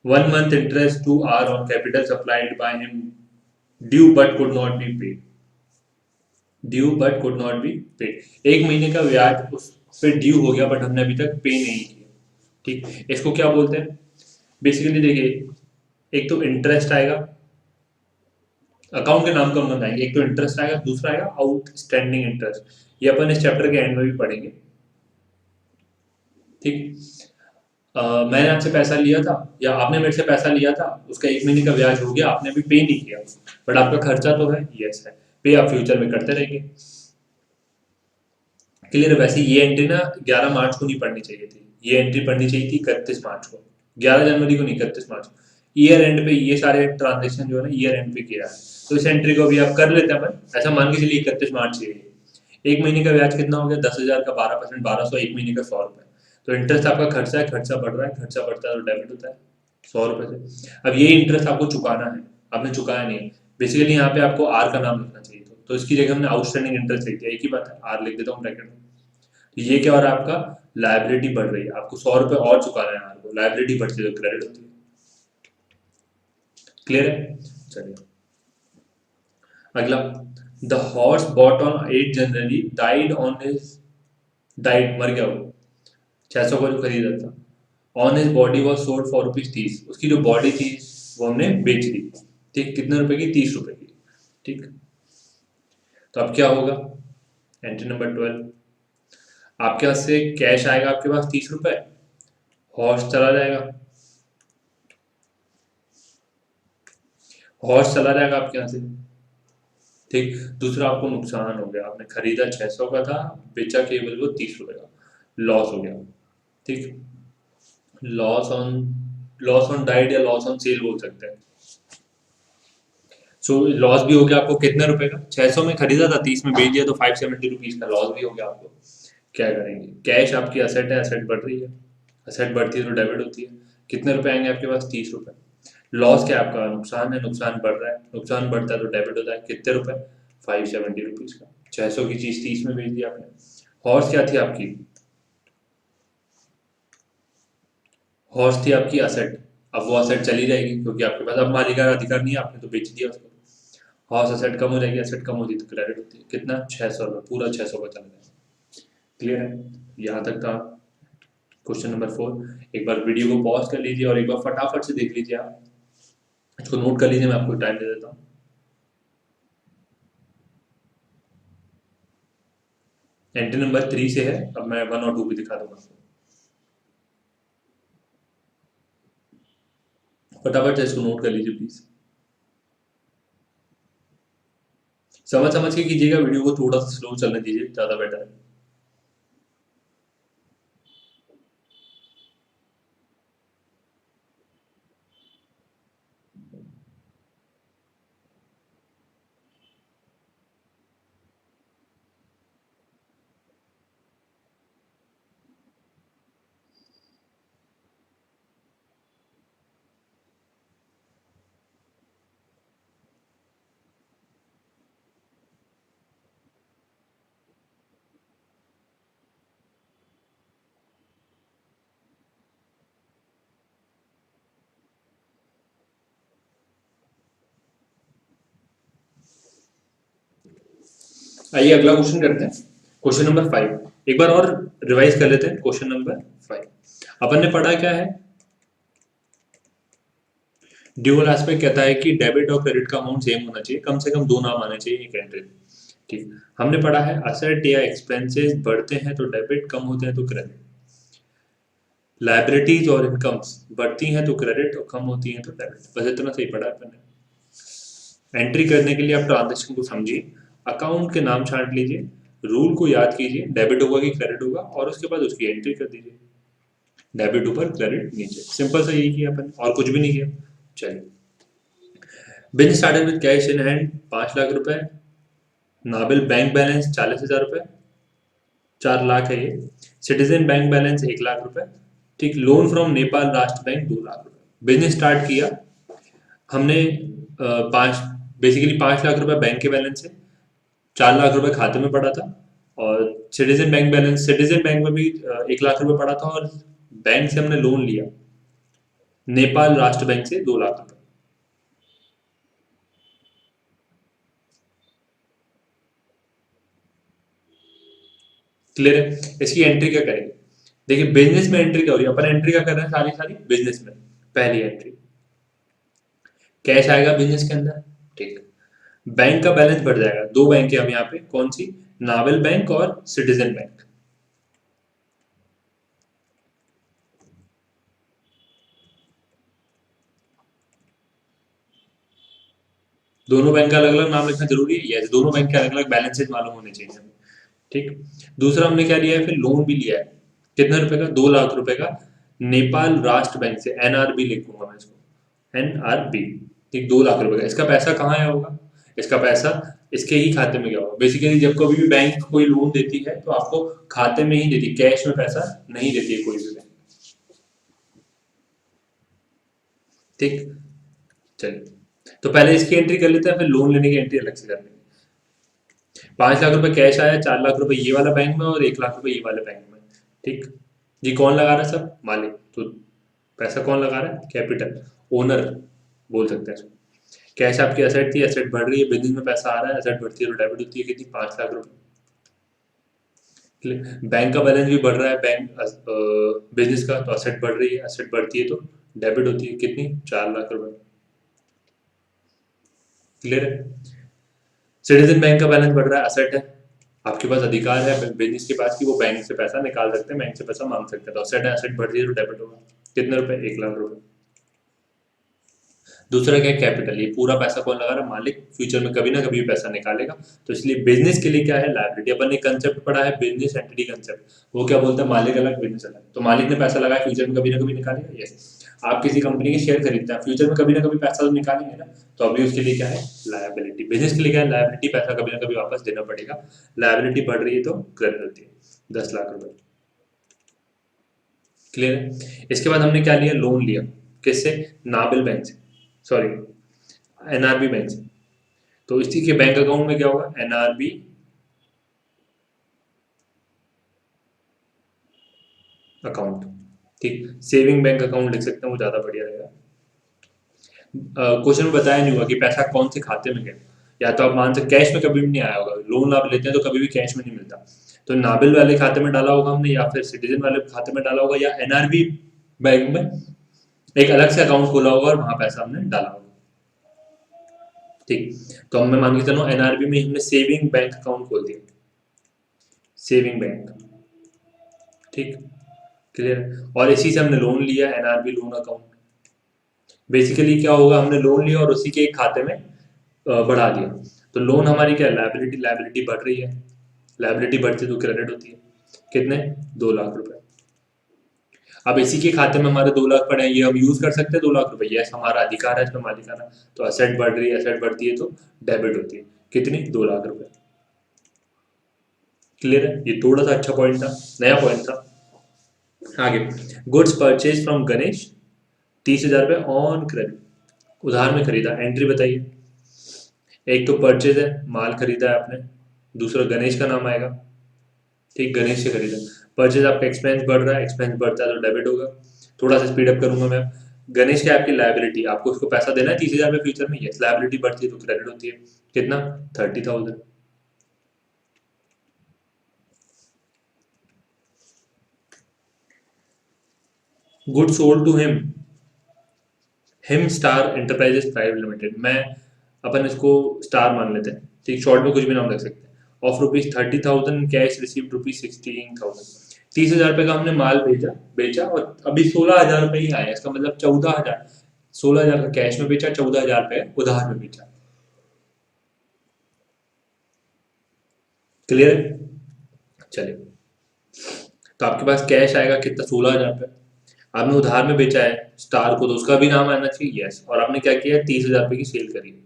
1 month interest to R on capital supplied by him due but could not be paid। Due but could not be paid, 1 महीने का ब्याज उस पे ड्यू हो गया बट हमने अभी तक पे नहीं किया। ठीक, इसको क्या बोलते हैं, बेसिकली देखिए, एक तो इंटरेस्ट आएगा, अकाउंट के नाम को हम बताएंगे, एक तो इंटरेस्ट आएगा, दूसरा आएगा आउटस्टैंडिंग इंटरेस्ट। ये अपन इस चैप्टर के एंड में भी पढ़ेंगे। ठीक, मैंने आपसे पैसा लिया था या आपने मेरे से पैसा लिया था, उसका 1 महीने का ब्याज हो गया, आपने अभी पे नहीं किया, बट आपका खर्चा तो है, यस है, पे आप फ्यूचर में करते रहेंगे। क्लियर है। वैसे ये एंट्री ना 11 मार्च को नहीं पढ़नी चाहिए थी, ये एंट्री पढ़नी चाहिए थी 31 मार्च को, 11 जनवरी को नहीं, 31 मार्च को। ईयर एंड पे ये सारे ट्रांजेक्शन जो है ना ईयर एंड पे किया है, तो इस एंट्री को अभी आप कर लेते हैं अपन, ऐसा मान के चलिए 31 मार्च से। 1 महीने का ब्याज कितना हो गया, 10,000 का 12%, 1200, 1 महीने का 100 रुपये। तो इंटरेस्ट आपका खर्चा है, खर्चा बढ़ रहा है, खर्चा बढ़ता है तो डेबिट होता है 100 रुपये से। अब ये इंटरेस्ट आपको चुकाना है, आपने चुकाया नहीं, बेसिकली यहाँ पे आपको आर का नाम लिखना चाहिए, तो इसकी जगह हमने आउटस्टैंडिंग इंटरेस्ट लिख दिया, एक ही बात है, आर लिख देता हूँ ब्रैकेट में। तो ये क्या हो रहा है, आपका लाइबिलिटी बढ़ रही है, आपको 100 रुपये और चुकाना है आर को, लाइबिलिटी बढ़ती है तो क्रेडिट होती है। क्लियर है। चलिए अगला, the horse bought on 8 January died on his, died मर गया वो, 600 को जो खरीदा था, on his body was sold for ₹30, उसकी जो बॉडी थी वो हमने बेच दी। ठीक, कितने रुपए की, 30 रुपए की। ठीक, तो अब क्या होगा, एंट्री नंबर 12, आपके पास से कैश आएगा, आपके पास 30 रुपए, हॉर्स चला जाएगा, हॉर्स चला जाएगा आपके यहाँ से। ठीक, दूसरा आपको नुकसान हो गया, आपने खरीदा 600 का था, बेचा केवल वो 30 रुपए का, लॉस हो गया। ठीक, लॉस ऑन डाइड या लॉस ऑन सेल बोल सकते हैं। सो लॉस भी हो गया आपको, कितने रुपए का, 600 में खरीदा था, 30 में बेच दिया तो ₹570 का लॉस भी हो गया आपको। क्या करेंगे, कैश आपकी असेट है, असेट बढ़ रही है, असेट बढ़ती है तो डेबिट होती है। कितने रुपए आएंगे आपके पास, 30 रुपए। लॉस क्या आपका, नुकसान है, नुकसान बढ़ रहा है, नुकसान बढ़ता है तो डेबिट होता है, कितने रुपए, ₹570 का, 600 की चीज 30 में बेच दी आपने। हॉर्स क्या थी आपकी? हॉर्स थी आपकी असेट। अब वो असेट चली जाएगी क्योंकि आपके पास अब मालिकाना अधिकार नहीं है, आपने तो बेच दिया उसको। हॉर्स असेट कम हो जाएगी, असेट कम होती है तो क्रेडिट होती है। कितना? 600 रुपये, पूरा 600 का चला जाएगा। क्लियर है? यहाँ तक था क्वेश्चन नंबर 4। एक बार वीडियो को पॉज कर लीजिए और एक बार फटाफट से देख लीजिए, आप इसको नोट कर लीजिए, मैं आपको टाइम दे देता हूँ। एंट्री नंबर 3 से है, अब मैं 1 और 2 भी दिखा दूंगा आपको। फटाफट से इसको नोट कर लीजिए प्लीज। समझ समझ के कीजिएगा, वीडियो को थोड़ा सा स्लो चलने दीजिए, ज़्यादा बेटर है। आइए अगला क्वेश्चन करते हैं, क्वेश्चन नंबर 5। एक बार और रिवाइज कर लेते हैं क्वेश्चन नंबर 5। अपन ने पढ़ा क्या है? ड्यूअल एस्पेक्ट कहता है कि डेबिट और क्रेडिट का अमाउंट सेम होना चाहिए, कम से कम 2 नाम आने चाहिए एक एंट्री। ठीक, हमने पढ़ा है असेट या एक्सपेंसेस बढ़ते हैं तो डेबिट, कम होते हैं तो क्रेडिट। लाइबिलिटीज और इनकम्स बढ़ती हैं तो क्रेडिट और कम होती हैं तो डेबिट। बस इतना सही पढ़ा है अपन ने। एंट्री करने के लिए आप ट्रांजेक्शन को समझिए, अकाउंट के नाम छांट लीजिए, रूल को याद कीजिए, डेबिट होगा कि क्रेडिट होगा, और उसके बाद उसकी एंट्री कर दीजिए। डेबिट ऊपर, क्रेडिट नीचे, सिंपल सा यही किया अपन, और कुछ भी नहीं किया। चलिए, business started with cash in hand 5 lakh रुपए, नाबिल बैंक बैलेंस 40,000 रुपए, 4 लाख है ये। सिटीजन बैंक बैलेंस 1 लाख रुपए। ठीक, लोन फ्रॉम नेपाल राष्ट्र बैंक 2 लाख रुपए। बिजनेस स्टार्ट किया हमने, पाँच, बेसिकली 5 लाख रुपए बैंक के बैलेंस से, 4 लाख रुपए खाते में पड़ा था, और citizen bank balance, citizen bank में भी 1 लाख रुपए पड़ा था, और बैंक से हमने लोन लिया नेपाल राष्ट्र बैंक से 2 लाख रुपए। क्लियर है? इसकी एंट्री क्या करेंगे? देखिए, बिजनेस में एंट्री क्या हो रही है, अपन एंट्री क्या कर रहे हैं सारी सारी बिजनेस में। पहली एंट्री, कैश आएगा बिजनेस के अंदर। ठीक, बैंक का बैलेंस बढ़ जाएगा। 2 बैंक है हम यहाँ पे, कौन सी? नावल बैंक और सिटीजन बैंक। दोनों बैंक का अलग अलग नाम लिखना जरूरी है? यस, दोनों बैंक के अलग अलग बैलेंसेज मालूम होने चाहिए हमें। ठीक, दूसरा हमने क्या लिया है, फिर लोन भी लिया है। कितने रुपए का? 2 लाख रुपए का, नेपाल राष्ट्र बैंक से। एनआरबी लिखूंगा मैं इसको, एनआरबी। ठीक, 2 लाख रुपए का। इसका पैसा कहाँ आया होगा? इसका पैसा इसके ही खाते में गया होगा। बेसिकली जब कभी भी बैंक कोई लोन देती है तो आपको खाते में ही देती है, कैश में पैसा नहीं देती है कोई भी बैंक। ठीक, चलिए, तो पहले इसकी एंट्री कर लेते हैं, फिर लोन लेने की एंट्री अलग से कर लेंगे। 5 लाख रुपए कैश आया, 4 लाख रुपए ये वाला बैंक में और 1 लाख रुपए ये वाले बैंक में। ठीक, ये कौन लगा रहा है? सब मालिक। तो पैसा कौन लगा रहा है? कैपिटल, ओनर बोल सकते हैं इसको। कैश आपकी एसेट थी, एसेट बढ़ रही है, बिजनेस में पैसा आ रहा है, एसेट बढ़ती है तो डेबिट होती है। कितनी? 5 लाख रुपए। बैंक का बैलेंस भी बढ़ रहा है, बैंक बिजनेस का, तो एसेट बढ़ रही है, एसेट बढ़ती है तो डेबिट होती है। कितनी? 4 लाख रुपए। क्लियर है? सिटीजन बैंक का बैलेंस बढ़ रहा है, असेट है, आपके पास अधिकार है बिजनेस के पास कि वो बैंक से पैसा निकाल सकते हैं, बैंक से पैसा मांग सकते हैं, तो असेट है, असेट बढ़ रही है तो डेबिट होगा। कितने रुपए? 1 लाख रुपए। दूसरा क्या है? कैपिटल। ये पूरा पैसा कौन लगा रहा है? मालिक। फ्यूचर में कभी ना कभी पैसा निकालेगा, तो इसलिए बिजनेस के लिए क्या है? लायबिलिटी। अपन ने कंसेप्ट पढ़ा है बिजनेस एंटिटी कंसेप्ट, वो क्या बोलता है? मालिक अलग, बिजनेस अलग। तो मालिक ने पैसा लगाया, फ्यूचर में कभी ना कभी निकालेगा। यस, आप किसी कंपनी के शेयर खरीदते हैं, फ्यूचर में कभी ना कभी पैसा तो निकालेंगे ना, तो अभी उसके लिए क्या है? लायबिलिटी। बिजनेस के लिए क्या है? लायबिलिटी, पैसा कभी ना कभी वापस देना पड़ेगा। लायबिलिटी बढ़ रही है तो क्रेडिट होती है। 10 लाख रुपए। क्लियर है? इसके बाद हमने क्या लिया? लोन लिया। किससे? नाबिल बैंक से, सॉरी एनआरबी बैंक से। तो इसी के बैंक अकाउंट में क्या होगा, एनआरबी अकाउंट। ठीक, सेविंग बैंक अकाउंट लिख सकते हैं, वो ज्यादा बढ़िया रहेगा। क्वेश्चन में बताया नहीं हुआ कि पैसा कौन से खाते में गया। या तो आप मान सकते कैश में कभी भी नहीं आया होगा, लोन आप लेते हैं तो कभी भी कैश में नहीं मिलता, तो नाबिल वाले खाते में डाला होगा हमने, या फिर सिटीजन वाले खाते में डाला होगा, या एनआरबी बैंक में एक अलग से अकाउंट खोला होगा और वहां पैसा हमने डाला होगा। ठीक, तो हम मैं मान के चलो एनआरबी में हमने सेविंग बैंक अकाउंट खोल दिया, सेविंग बैंक। ठीक, क्लियर। और इसी से हमने लोन लिया, एनआरबी लोन अकाउंट। बेसिकली क्या होगा, हमने लोन लिया और उसी के एक खाते में बढ़ा दिया। तो लोन हमारी क्या है, लायबिलिटी, लायबिलिटी बढ़ रही है, लायबिलिटी बढ़ती तो क्रेडिट होती है। कितने, 2 लाख रुपए। अब इसी के खाते में हमारे 2 लाख पड़े हैं, ये हम यूज कर सकते हैं 2 लाख रुपए, यस हमारा अधिकार है इसमें, मालिकाना। तो असेट बढ़ रही है, असेट बढ़ती है तो डेबिट होती है। कितनी, 2 लाख रुपए। क्लियर है, ये थोड़ा सा अच्छा पॉइंट था, नया पॉइंट था। आगे, गुड्स परचेज फ्रॉम गणेश 30,000 रुपये ऑन क्रेडिट, उधार में खरीदा। एंट्री बताइए। एक तो परचेज है, माल खरीदा है आपने, दूसरा गणेश का नाम आएगा। ठीक, गणेश से खरीदा। परचेज आपका एक्सपेंस बढ़ रहा है, एक्सपेंस बढ़ता है तो डेबिट होगा। थोड़ा सा स्पीड अप करूंगा मैं। गणेश क्या आपकी लायबिलिटी, आपको उसको पैसा देना है 30,000 रुपये फ्यूचर में, यस लायबिलिटी बढ़ती है तो क्रेडिट होती है। कितना, 30,000। Good sold to him Star Enterprises Private Limited. मैं अपन इसको स्टार मान लेते हैं, ठीक, शॉर्ट में कुछ भी नाम रख सकते हैं। Of ₹30,000 cash received ₹16,000। 30,000 रुपये का हमने माल भेजा बेचा और अभी 16,000 रुपये ही आया, इसका मतलब 14,000। 16,000 का कैश में बेचा, 14,000 रुपये उधार में बेचा। क्लियर है, चलिए। तो आपके पास कैश आएगा कितना, 16,000 रुपये। आपने उधार में बेचा है स्टार को, तो उसका भी नाम आना चाहिए, यस। और आपने क्या किया, 30,000 रुपये की सेल करी।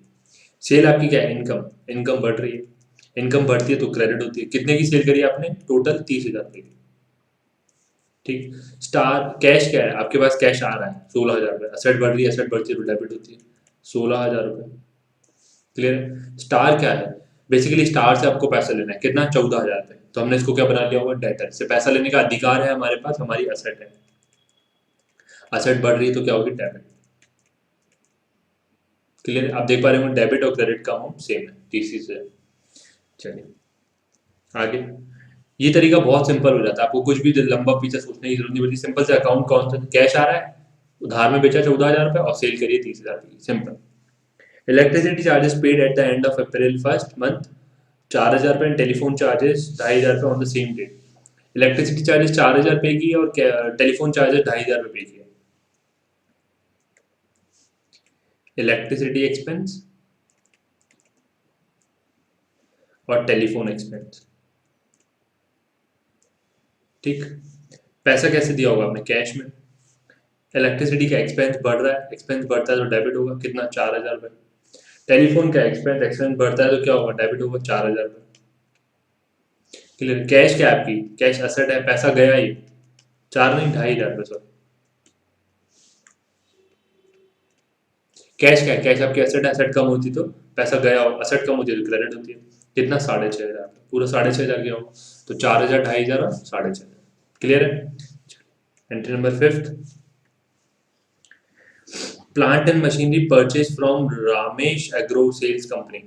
सेल आपकी क्या है, इनकम, इनकम बढ़ रही है। इनकम बढ़ती है तो क्रेडिट होती है। कितने की सेल करी आपने, टोटल 30,000 की। ठीक, स्टार कैश क्या है, आपके पास कैश आ रहा है 16,000 रुपये, असेट बढ़ रही है, असेट बढ़ती है तो डेबिट होती है, 16,000 रुपये। क्लियर है। स्टार क्या है, बेसिकली स्टार से आपको पैसा लेना है, कितना, 14,000 रुपये। तो हमने इसको क्या बना लिया होगा, डेटर से पैसा लेने का अधिकार है हमारे पास, हमारी असेट है। असेट बढ़ रही है तो क्या होगी, डेबिट। क्लियर, आप देख पा रहे हो डेबिट और क्रेडिट का अमाउंट सेम है, टीसी से। चलिए आगे। ये तरीका बहुत सिंपल हो जाता है, आपको कुछ भी लंबा पीछे सोचने की जरूरत नहीं पड़ती। सिंपल से अकाउंट कौन सा, कैश आ रहा है, उधार में बेचा 14,000 रुपये और सेल करिए 30,000 की, simple. Electricity charges paid at the end of April first month 4,000 रुपये, and telephone charges 2,500 on the same date. Electricity charges 4,000 रुपये की है और टेलीफोन चार्जेस 2,500 रुपये की है। इलेक्ट्रिसिटी एक्सपेंस और टेलीफोन एक्सपेंस। ठीक, पैसा कैसे दिया होगा आपने, कैश में। इलेक्ट्रिसिटी का एक्सपेंस बढ़ रहा है, एक्सपेंस बढ़ता है तो डेबिट होगा, कितना, 4,000 रुपये। टेलीफोन का एक्सपेंस, एक्सपेंस बढ़ता है तो क्या होगा, डेबिट होगा, 4,000 रुपये। क्लियर। कैश क्या है आपकी, कैश असेट है, पैसा गया ही, 4 नहीं, 2,500 रुपये, सॉरी। कैश क्या है, कैश आपकी एसेट है, एसेट कम होती तो पैसा गया हो, एसेट कम होती है तो क्रेडिट होती है। कितना, 6,500, पूरा 6,500 गया होगा, तो 4,000, 2,500 और 6,500। क्लियर है। Entry number 5, plant and machinery purchase from Ramesh Agro Sales Company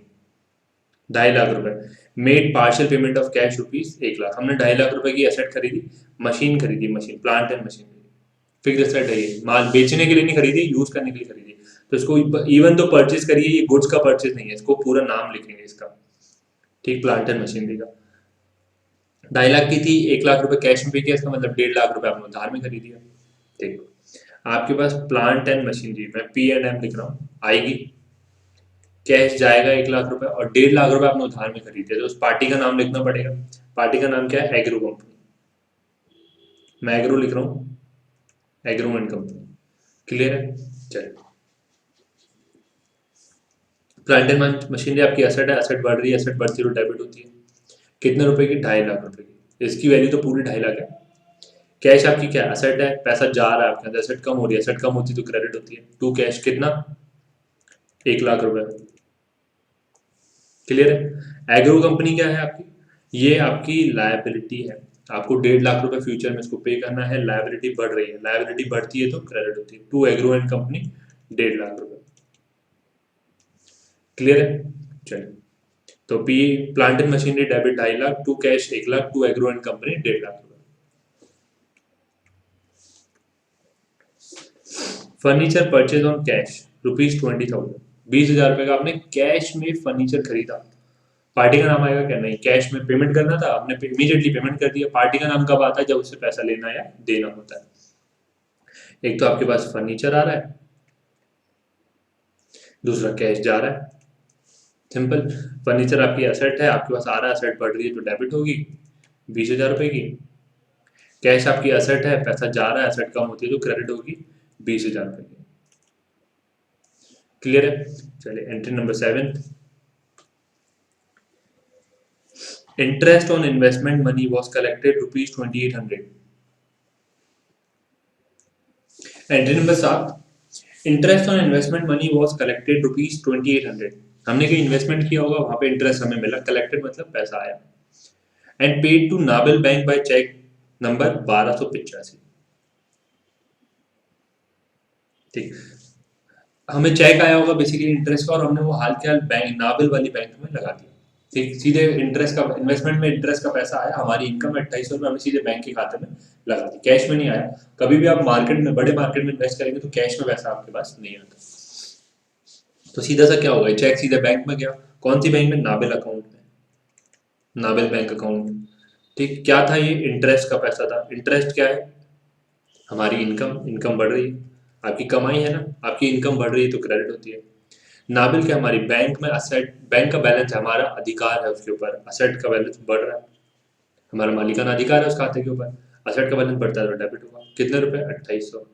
2,50,000 रुपए, made partial payment of cash ₹1,00,000। हमने 2,50,000 रुपए की एसेट खरीदी, मशीन खरीदी, machine, plant and machinery, fix asset है ये, माल बेचने के लिए नहीं खरीदी, यूज करने के लिए खरीदी। तो इसको इवन तो परचेज करिए, ये गुड्स का परचेज नहीं है, इसको पूरा नाम लिखेंगे इसका। ठीक, प्लांट एंड मशीनरी का 2,50,000 की थी, 1,00,000 रुपए कैश में पे किया, इसका मतलब 1,50,000 रुपए आपने उधार में खरीदी है। ठीक, आपके पास प्लांट एंड मशीनरी, मैं P&M लिख रहा हूँ, आएगी। कैश जाएगा 1,00,000 रुपए और 1,50,000 रुपए आपने उधार में खरीदे, तो उस पार्टी का नाम लिखना पड़ेगा। पार्टी का नाम क्या है, एग्रो कंपनी। मैं एग्रो लिख रहा हूँ, एग्रो एंड कंपनी। क्लियर है। चलिए, प्लांट एंड मशीनरी आपकी एसेट है, एसेट बढ़ रही है, एसेट बढ़ती है तो डेबिट होती है। कितने रुपए की, 2,50,000 रुपए की, इसकी वैल्यू तो पूरी 2,50,000 है। कैश आपकी क्या, एसेट है, पैसा जा रहा है आपके, एसेट कम हो रही है, एसेट कम होती है तो क्रेडिट होती है। टू कैश कितना, 1,00,000 रुपए। क्लियर है। एग्रो कंपनी क्या है आपकी, ये आपकी लायबिलिटी है, आपको 1.5 लाख रुपए फ्यूचर में इसको पे करना है, लायबिलिटी बढ़ रही है, लायबिलिटी बढ़ती है तो क्रेडिट होती है, to agro and company 1.5 lakh रुपए। क्लियर है। चलिए, तो P plant and machinery debit 2.5 lakh, to cash 1 lakh, to agro and company 1.5 lakh रुपए। फर्नीचर परचेज ऑन कैश ₹20,000, 20,000 रुपए का आपने कैश में फर्नीचर खरीदा, पार्टी का नाम आएगा क्या, नहीं, कैश में पेमेंट करना था आपने, इमीडिएटली पेमेंट कर दिया। पार्टी का नाम कब आता है, जब उससे पैसा लेना या देना होता है। एक तो आपके पास फर्नीचर आ रहा है, दूसरा कैश जा रहा है, सिंपल। फर्नीचर आपकी एसेट है, आपके पास आ रहा है, एसेट बढ़ रही है तो डेबिट होगी 20,000 रुपए की। कैश आपकी एसेट है, पैसा जा रहा है, एसेट कम होती है तो क्रेडिट होगी 20,000 रुपए की। क्लियर है। चलिए, entry number 7, interest on investment money was collected ₹2800। Entry number 7, interest on investment money was collected ₹2800। हमने कोई इन्वेस्टमेंट किया होगा, वहां पे इंटरेस्ट हमें मिला, कलेक्टेड मतलब पैसा आया, and paid to Nabil bank by cheque number 1285। ठीक, हमें चेक आया होगा बेसिकली इंटरेस्ट का, और हमने वो हाल के हाल बैंक नाबिल वाली बैंक में लगा दिया। ठीक, सीधे इंटरेस्ट का, इन्वेस्टमेंट में इंटरेस्ट का पैसा आया, हमारी इनकम 2800 रुपये, हमने सीधे बैंक के खाते में लगा दी, कैश में नहीं आया। कभी भी आप मार्केट में, बड़े मार्केट में इन्वेस्ट करेंगे तो कैश में पैसा आपके पास नहीं आता, तो सीधा सा क्या होगा, चेक सीधे बैंक में गया, कौन सी बैंक में, नाबिल अकाउंट में, नाबिल बैंक अकाउंट में। ठीक, क्या था ये, इंटरेस्ट का पैसा था। इंटरेस्ट क्या है, हमारी इनकम, इनकम बढ़ रही है, आपकी कमाई है ना, आपकी इनकम बढ़ रही है तो क्रेडिट होती है। नाबिल क्या, हमारी बैंक में असेट, बैंक का बैलेंस है, हमारा अधिकार है उसके ऊपर, असेट का बैलेंस बढ़ रहा है, हमारा मालिकाना अधिकार है उस खाते के ऊपर, असेट का बैलेंस बढ़ता है तो डेबिट होगा, कितने रुपए, 2800।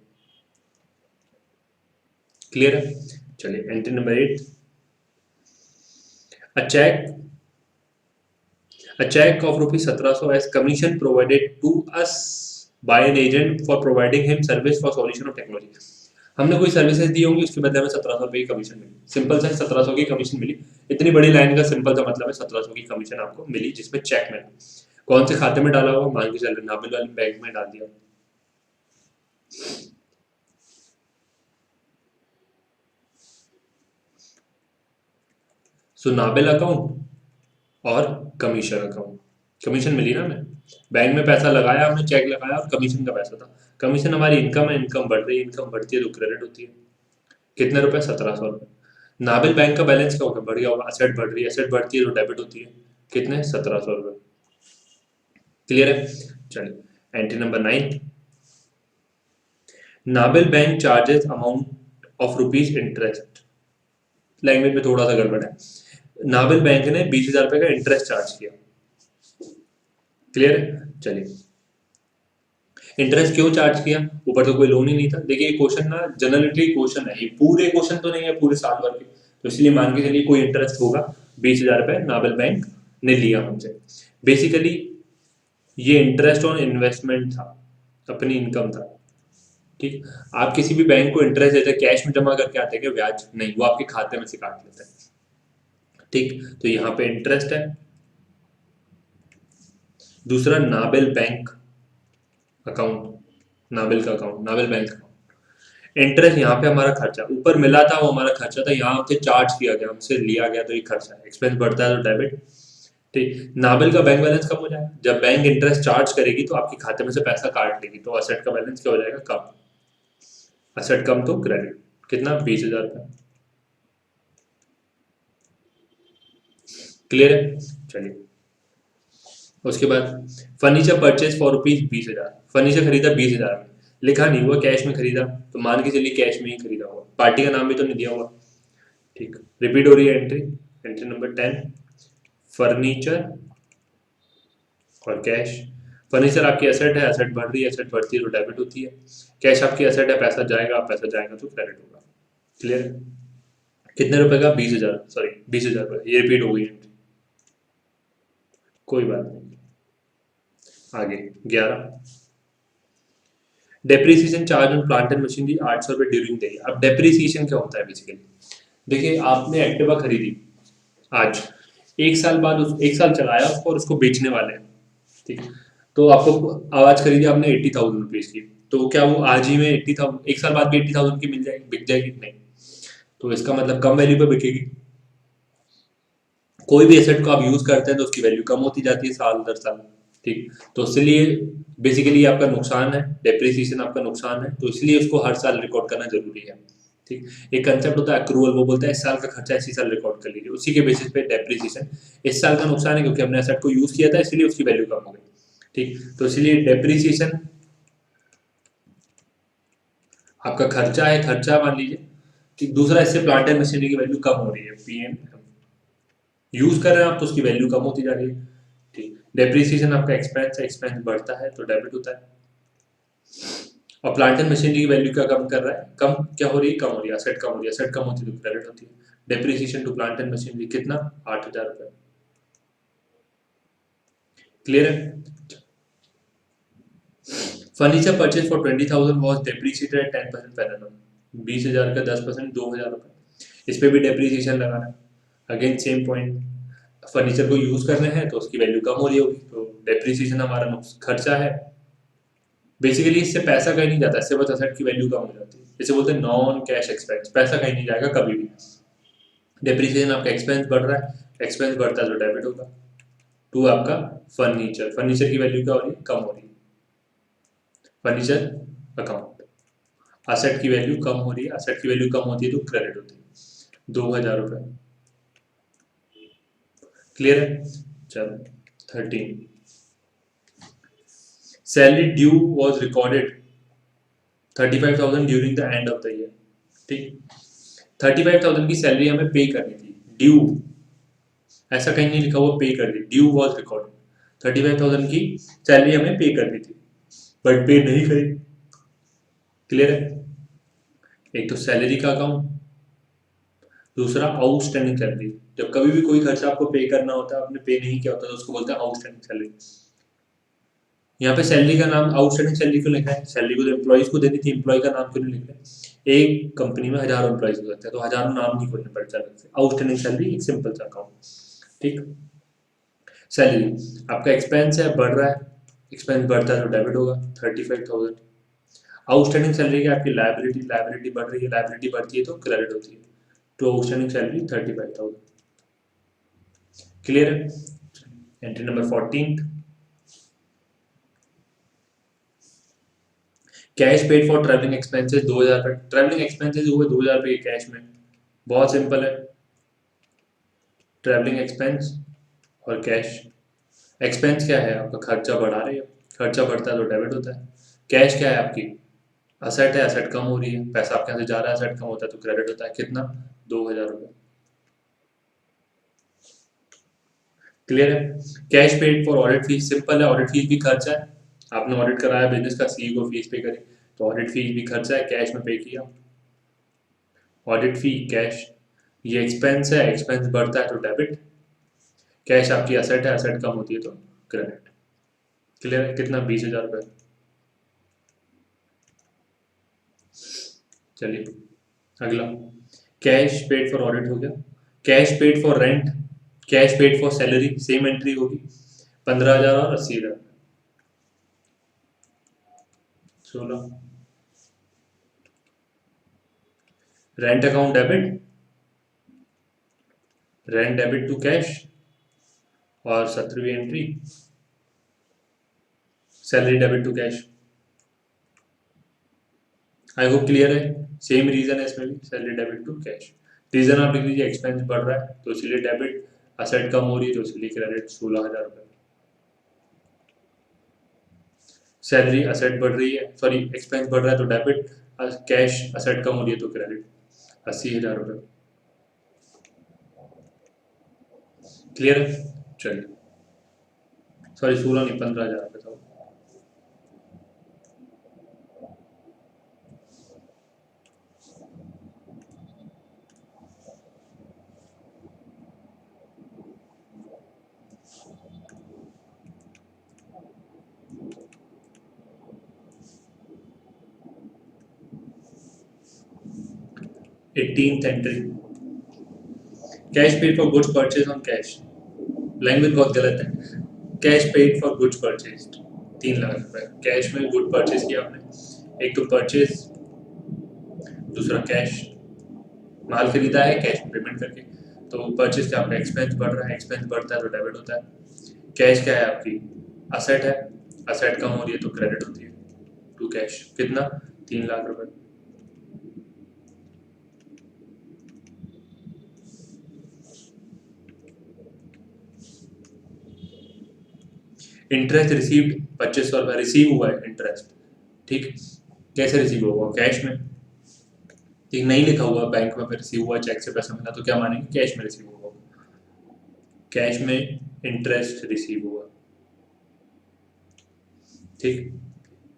क्लियर है। चलिए, entry number 8, a cheque A check of ₹1700 as commission provided to us by an agent for providing him service for solution of technology। हमने कोई सर्विसेज दी होंगी, उसके बदले में 1700 की कमीशन मिली, सिंपल सा 1700 की कमीशन मिली। इतनी बड़ी लाइन का सिंपल सा मतलब है 1700 की कमीशन आपको मिली, जिसमें चेक मिला। कौन से खाते में डाला होगा, मान के चल रहे नाबिल वाली बैंक में डाल दिया। सो नाबिल अकाउंट और कमीशन अकाउंट, कमीशन मिली ना हमें, बैंक में पैसा लगाया हमने, चेक लगाया और कमीशन का पैसा था। कमीशन हमारी इनकम है, इनकम बढ़ रही है, इनकम बढ़ती है तो क्रेडिट होती है। कितने रुपए, 1700 रुपए। नाबिल बैंक का बैलेंस क्या होगा, बढ़ गया होगा, असेट बढ़ रही है, असेट बढ़ती है तो डेबिट होती है, कितने, 1700 रुपए। क्लियर है। चलिए, entry number 9, Nabil bank charges amount of rupees interest. Language में थोड़ा सा गड़बड़ है, नाबिल बैंक ने 20,000 रुपए का इंटरेस्ट चार्ज किया। क्लियर है। चलिए, इंटरेस्ट क्यों चार्ज किया, ऊपर तो कोई लोन ही नहीं था। देखिए, क्वेश्चन ना जनरली क्वेश्चन है, ये पूरे क्वेश्चन तो नहीं है पूरे साल भर के, तो इसलिए मान के चलिए कोई इंटरेस्ट होगा, 20,000 रुपए नाबिल बैंक ने लिया हमसे। बेसिकली ये इंटरेस्ट ऑन इन्वेस्टमेंट था, अपनी इनकम था। ठीक, आप किसी भी बैंक को इंटरेस्ट देते हैं, कैश में जमा करके आते हैं क्या, ब्याज नहीं, वो आपके खाते में से काट लेते हैं। ठीक, तो यहाँ पे इंटरेस्ट है। दूसरा, नाबिल बैंक अकाउंट, नाबिल का account, Nabil bank account. Interest यहाँ पे हमारा खर्चा, ऊपर मिला था वो हमारा खर्चा था, यहाँ हमसे चार्ज किया गया, हमसे लिया गया तो ये खर्चा है, एक्सपेंस बढ़ता है तो डेबिट। ठीक, नाबिल का बैंक बैलेंस कम हो जाएगा, जब बैंक इंटरेस्ट चार्ज करेगी तो आपके खाते में से पैसा काट लेगी, तो असेट का बैलेंस क्या हो जाएगा, कम, असेट कम तो क्रेडिट, कितना, 20,000 रुपए। क्लियर है। चलिए, उसके बाद फर्नीचर परचेज फॉर ₹20,000, फर्नीचर खरीदा 20,000 में, लिखा नहीं हुआ कैश में खरीदा, तो मान के चलिए कैश में ही खरीदा हुआ, पार्टी का नाम भी तो नहीं दिया हुआ। ठीक, रिपीट हो रही है एंट्री, एंट्री नंबर 10, फर्नीचर और कैश। फर्नीचर आपकी एसेट है, एसेट बढ़ रही है, एसेट बढ़ती है तो डेबिट होती है। कैश आपकी एसेट है, पैसा जाएगा, पैसा जाएगा तो क्रेडिट होगा। क्लियर है। कितने रुपए का, 20,000, सॉरी 20,000 रुपए, ये रिपीट हो गई एंट्री, कोई बात नहीं। आगे 11, depreciation charge on plant and machinery 800 रुपए ड्यूरिंग द ईयर। अब डेप्रीसिएशन क्या होता है बेसिकली, देखिए आपने एक्टिवा खरीदी आज, एक साल बाद एक साल चलाया उसको और उसको बेचने वाले हैं, ठीक है। तो आपको आवाज खरीदी आपने 80,000 रुपीज की, तो क्या वो आज ही में 80,000, एक साल बाद भी 80,000 की मिल जाएगी, बिक जाएगी? नहीं। तो इसका मतलब कम वैल्यू पे बिकेगी। कोई भी एसेट को आप यूज करते हैं तो उसकी वैल्यू कम होती जाती है साल दर साल, ठीक। तो इसलिए बेसिकली आपका नुकसान है, डेप्रिसिएशन आपका नुकसान है, तो इसलिए उसको हर साल रिकॉर्ड करना जरूरी है, ठीक। एक कंसेप्ट होता है एक्रूअल, वो बोलता है इस साल का खर्चा इसी साल रिकॉर्ड कर लीजिए, उसी के बेसिस पे डेप्रिसिएशन। इस साल का नुकसान है क्योंकि हमने एसेट को यूज किया था इसलिए उसकी वैल्यू कम हो गई, ठीक। तो इसलिए डेप्रिसिएशन आपका खर्चा है, खर्चा मान लीजिए, ठीक। दूसरा, इससे प्लांट एंड मशीनरी की वैल्यू कम हो रही है, पीएम यूज कर रहे हैं आप तो उसकी वैल्यू कम होती जा रही है, ठीक। डेप्रिसिएशन आपका एक्सपेंस है, एक्सपेंस बढ़ता है तो डेबिट होता है। और प्लांट एंड मशीनरी की वैल्यू क्या कम कर रहा है, कम क्या हो रही है, कम हो रही है, असेट कम हो रही है, असेट कम होती है तो क्रेडिट होती है। Depreciation to plant and machinery कितना, 8,000 रुपए। क्लियर है? Furniture purchase for 20,000 was depreciated at 10% per annum। 20,000 का 10%, 2,000 रुपए। इस पे भी डेप्रिसिएशन लगाना है। अगेन सेम पॉइंट, फर्नीचर को यूज कर रहे हैं तो उसकी वैल्यू कम हो रही होगी, तो डेप्रिसिएशन हमारा खर्चा है। बेसिकली इससे पैसा कहीं नहीं जाता, इससे बस असेट की वैल्यू कम हो जाती है। इसे बोलते हैं नॉन कैश एक्सपेंस, पैसा कहीं नहीं जाएगा कभी भी। डेप्रिसिएशन आपका एक्सपेंस बढ़ रहा है, एक्सपेंस बढ़ता है तो डेबिट होगा। टू आपका फर्नीचर, फर्नीचर की वैल्यू क्या हो रही है, कम हो रही है, फर्नीचर अकाउंट। असेट की वैल्यू कम हो रही है, असेट की वैल्यू कम होती है तो क्रेडिट होती है, 2,000 रुपए। क्लियर है? चलो 13, salary due was recorded 35,000 during the end of the year, ठीक। 35,000 की सैलरी हमें पे करनी थी, ड्यू, ऐसा कहीं नहीं लिखा हुआ पे कर दी, ड्यू वॉज रिकॉर्डेड। 35,000 की सैलरी हमें पे करनी थी बट पे नहीं करी। क्लियर है? एक तो सैलरी का अकाउंट, दूसरा आउटस्टैंडिंग सैलरी। जब कभी भी कोई खर्चा आपको पे करना होता है, आपने पे नहीं किया होता तो उसको बोलते हैं आउटस्टैंडिंग सैलरी। यहाँ पे सैलरी का नाम आउटस्टैंडिंग सैलरी क्यों लिखा है, सैलरी को तो एम्प्लॉइज को देनी थी, एम्प्लॉय का नाम क्यों नहीं लिख रहे हैं? एक कंपनी में हजारों एम्प्लॉइज हो सकते हैं तो हजारों नाम नहीं खोलने पड़ते अलग से। आउटस्टैंडिंग सैलरी एक सिंपल सा अकाउंट, ठीक। सैलरी आपका एक्सपेंस है, बढ़ रहा है, एक्सपेंस बढ़ता है तो डेबिट होगा, 35,000। आउटस्टैंडिंग सैलरी की आपकी लाइबिलिटी, लाइबिलिटी बढ़ रही है, लाइबिलिटी बढ़ती है तो क्रेडिट होती है, तो आउटस्टैंडिंग सैलरी 35,000। क्लियर है? Entry number 14, cash paid for travelling expenses 2,000 रुपए। ट्रैवलिंग एक्सपेंसेस हुए 2,000 रुपए कैश में, बहुत सिंपल है। ट्रैवलिंग एक्सपेंस और कैश। एक्सपेंस क्या है, आपका खर्चा बढ़ा रहे हो, खर्चा बढ़ता है तो डेबिट होता है। कैश क्या है आपकी, असेट है, असेट कम हो रही है, पैसा आपके यहाँ से जा रहा है, असेट कम होता है तो क्रेडिट होता है, कितना, 2,000 रुपए। क्लियर है? Cash paid for audit fees, simple है, ऑडिट फीस भी खर्चा है, आपने ऑडिट कराया बिजनेस का, सीई को फीस पे करी तो ऑडिट फीस भी खर्चा है, कैश में पे किया, ऑडिट फी कैश। ये एक्सपेंस है, एक्सपेंस बढ़ता है तो डेबिट, कैश आपकी असेट है, असेट कम होती है तो क्रेडिट। क्लियर है? कितना, 20,000 रुपये। चलिए अगला, कैश पेड फॉर ऑडिट हो गया। Cash paid for rent, cash paid for salary, same entry होगी, 15,000 और 80,000, 16। Rent account debit, rent debit to cash, और 17वीं entry salary debit to cash. I hope clear है। सेम रीजन है इसमें भी, salary debit to cash. Reason आप लिख लीजिए, एक्सपेंस बढ़ रहा है तो इसलिए डेबिट, असेट कम हो रही है तो इसलिए क्रेडिट, 16,000 रुपये। सैलरी असेट बढ़ रही है, सॉरी एक्सपेंस बढ़ रहा है तो डेबिट, कैश असेट कम हो रही है तो क्रेडिट, 80,000 रुपये। क्लियर है? चलिए, सॉरी 16 नहीं, 15,000 रुपये था। 18th entry, cash paid for goods purchase on cash. Language बहुत गलत है। Cash paid for goods purchase, 3 lakh रुपए कैश में गुड परचेज किया आपने। एक तो परचेज, दूसरा कैश, माल खरीदा है कैश पेमेंट करके, तो परचेज का आपका एक्सपेंस बढ़ रहा है, एक्सपेंस बढ़ता है तो डेबिट होता है। कैश क्या है आपकी असेट है, असेट कम हो रही है तो क्रेडिट होती है टू कैश। कितना? 3 लाख रुपए। इंटरेस्ट रिसीव्ड 2500 रुपये रिसीव हुआ है इंटरेस्ट, ठीक। कैसे रिसीव होगा? कैश में, ठीक। नहीं लिखा हुआ बैंक में रिसीव हुआ, चेक से पैसा मिला, तो क्या मानेंगे? कैश में रिसीव हुआ। कैश में इंटरेस्ट रिसीव हुआ, ठीक।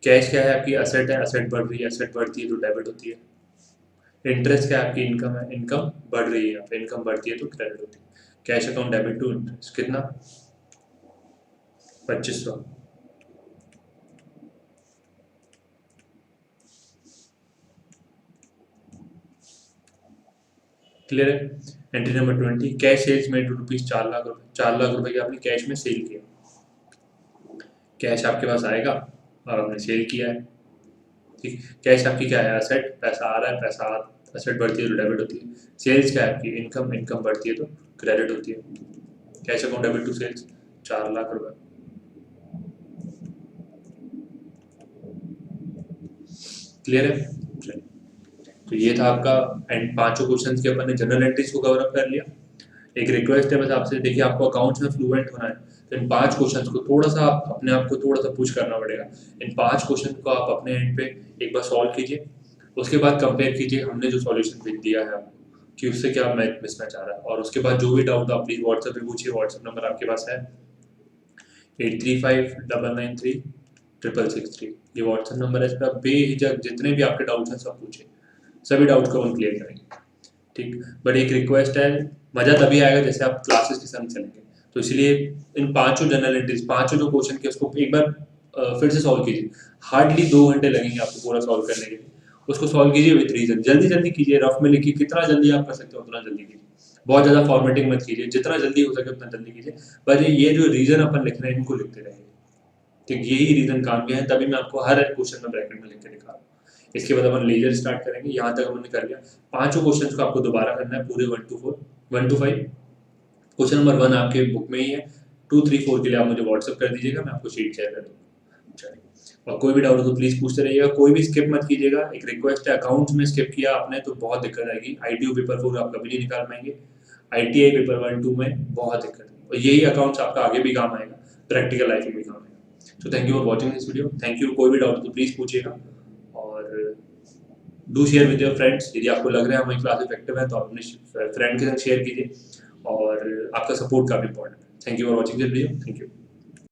कैश क्या है? आपकी असेट है, असेट बढ़ रही है, असेट बढ़ती है तो डेबिट होती है। इंटरेस्ट क्या है? आपकी इनकम है, इनकम बढ़ रही है, यहाँ पे इनकम बढ़ती है तो क्रेडिट होती है। Cash account debit to interest, कितना? 2500। क्लियर है? Entry number 20, cash sales made rupees 4 lakh रुपए। 4 लाख रुपए की आपने कैश में सेल किया। कैश आपके पास आएगा और आपने सेल किया है, ठीक। कैश आपकी क्या है? असेट, पैसा आ रहा है, पैसा असेट बढ़ती है तो डेबिट होती है। सेल्स क्या है आपकी? इनकम, इनकम बढ़ती है तो क्रेडिट होती है। Cash account debit to sales, 4 lakh रुपए। क्लियर है? चलिए, तो ये था आपका एंड 5 क्वेश्चन के अपन ने जनरल एंट्रीज को कवर अप कर लिया। एक रिक्वेस्ट है बस आपसे, देखिए आपको अकाउंट्स में फ्लुएंट होना है तो इन 5 क्वेश्चन को थोड़ा सा आप अपने आप को थोड़ा सा पुश करना पड़ेगा। इन 5 क्वेश्चन को आप अपने एंड पे एक बार सॉल्व कीजिए, उसके बाद कंपेयर कीजिए हमने जो सॉल्यूशन दिया है आपको कि उससे क्या मैच मिसमैच आ रहा है, और उसके बाद जो भी डाउट आप प्लीज व्हाट्सएप पे पूछिए। व्हाट्सएप नंबर आपके पास है 8359936663। ये व्हाट्सएप नंबर है, इस पर आप बेहिचक जितने भी आपके डाउट्स हैं सब पूछिए, सभी डाउट्स को हम क्लियर करेंगे, ठीक। बट एक रिक्वेस्ट है, मजा तभी आएगा जैसे आप क्लासेस के संग चलेंगे, तो इसलिए इन 5 जनरल एंट्रीज, 5 जो क्वेश्चन के उसको एक बार फिर से सॉल्व कीजिए। हार्डली 2 घंटे लगेंगे आपको पूरा सॉल्व करने के लिए। उसको सॉल्व कीजिए विथ रीजन, जल्दी जल्दी कीजिए, रफ में लिखिए, कितना जल्दी आप कर सकते हो उतना जल्दी कीजिए। बहुत ज़्यादा फॉर्मेटिंग मत कीजिए, जितना जल्दी हो सके उतना जल्दी कीजिए। पर ये जो रीजन अपन लिख रहे हैं इनको लिखते रहेंगे, ठीक। यही रीजन काम के हैं, तभी मैं आपको हर क्वेश्चन में ब्रैकेट में लिख के दिखा रहा हूँ। इसके बाद अपन लेजर स्टार्ट करेंगे, यहाँ तक हमने कर लिया। 5 क्वेश्चन को आपको दोबारा करना है पूरे 1 to 5। क्वेश्चन नंबर 1 आपके बुक में ही है, 2, 3, 4 के लिए आप मुझे व्हाट्सअप कर दीजिएगा, मैं आपको शीट शेयर कर दूँगा। चलिए, और कोई भी डाउट हो तो प्लीज़ पूछते रहिएगा, कोई भी स्किप मत कीजिएगा। एक रिक्वेस्ट है, अकाउंट्स में स्किप किया आपने तो बहुत दिक्कत आएगी। ITO पेपर 4 आप कभी नहीं निकाल पाएंगे, ITI पेपर 1, 2 में बहुत दिक्कत है, और यही अकाउंट्स आपका आगे भी काम आएगा, प्रैक्टिकल लाइफ में भी काम आएगा। तो thank you for watching this video, thank you. कोई भी डाउट हो तो प्लीज़ पूछिएगा, और do share with your friends. यदि आपको लग रहा है हमारी क्लास इफेक्टिव है तो आप अपने फ्रेंड के साथ शेयर कीजिए, और आपका सपोर्ट काफ़ी इंपॉर्टेंट है। Thank you for watching this video, thank you.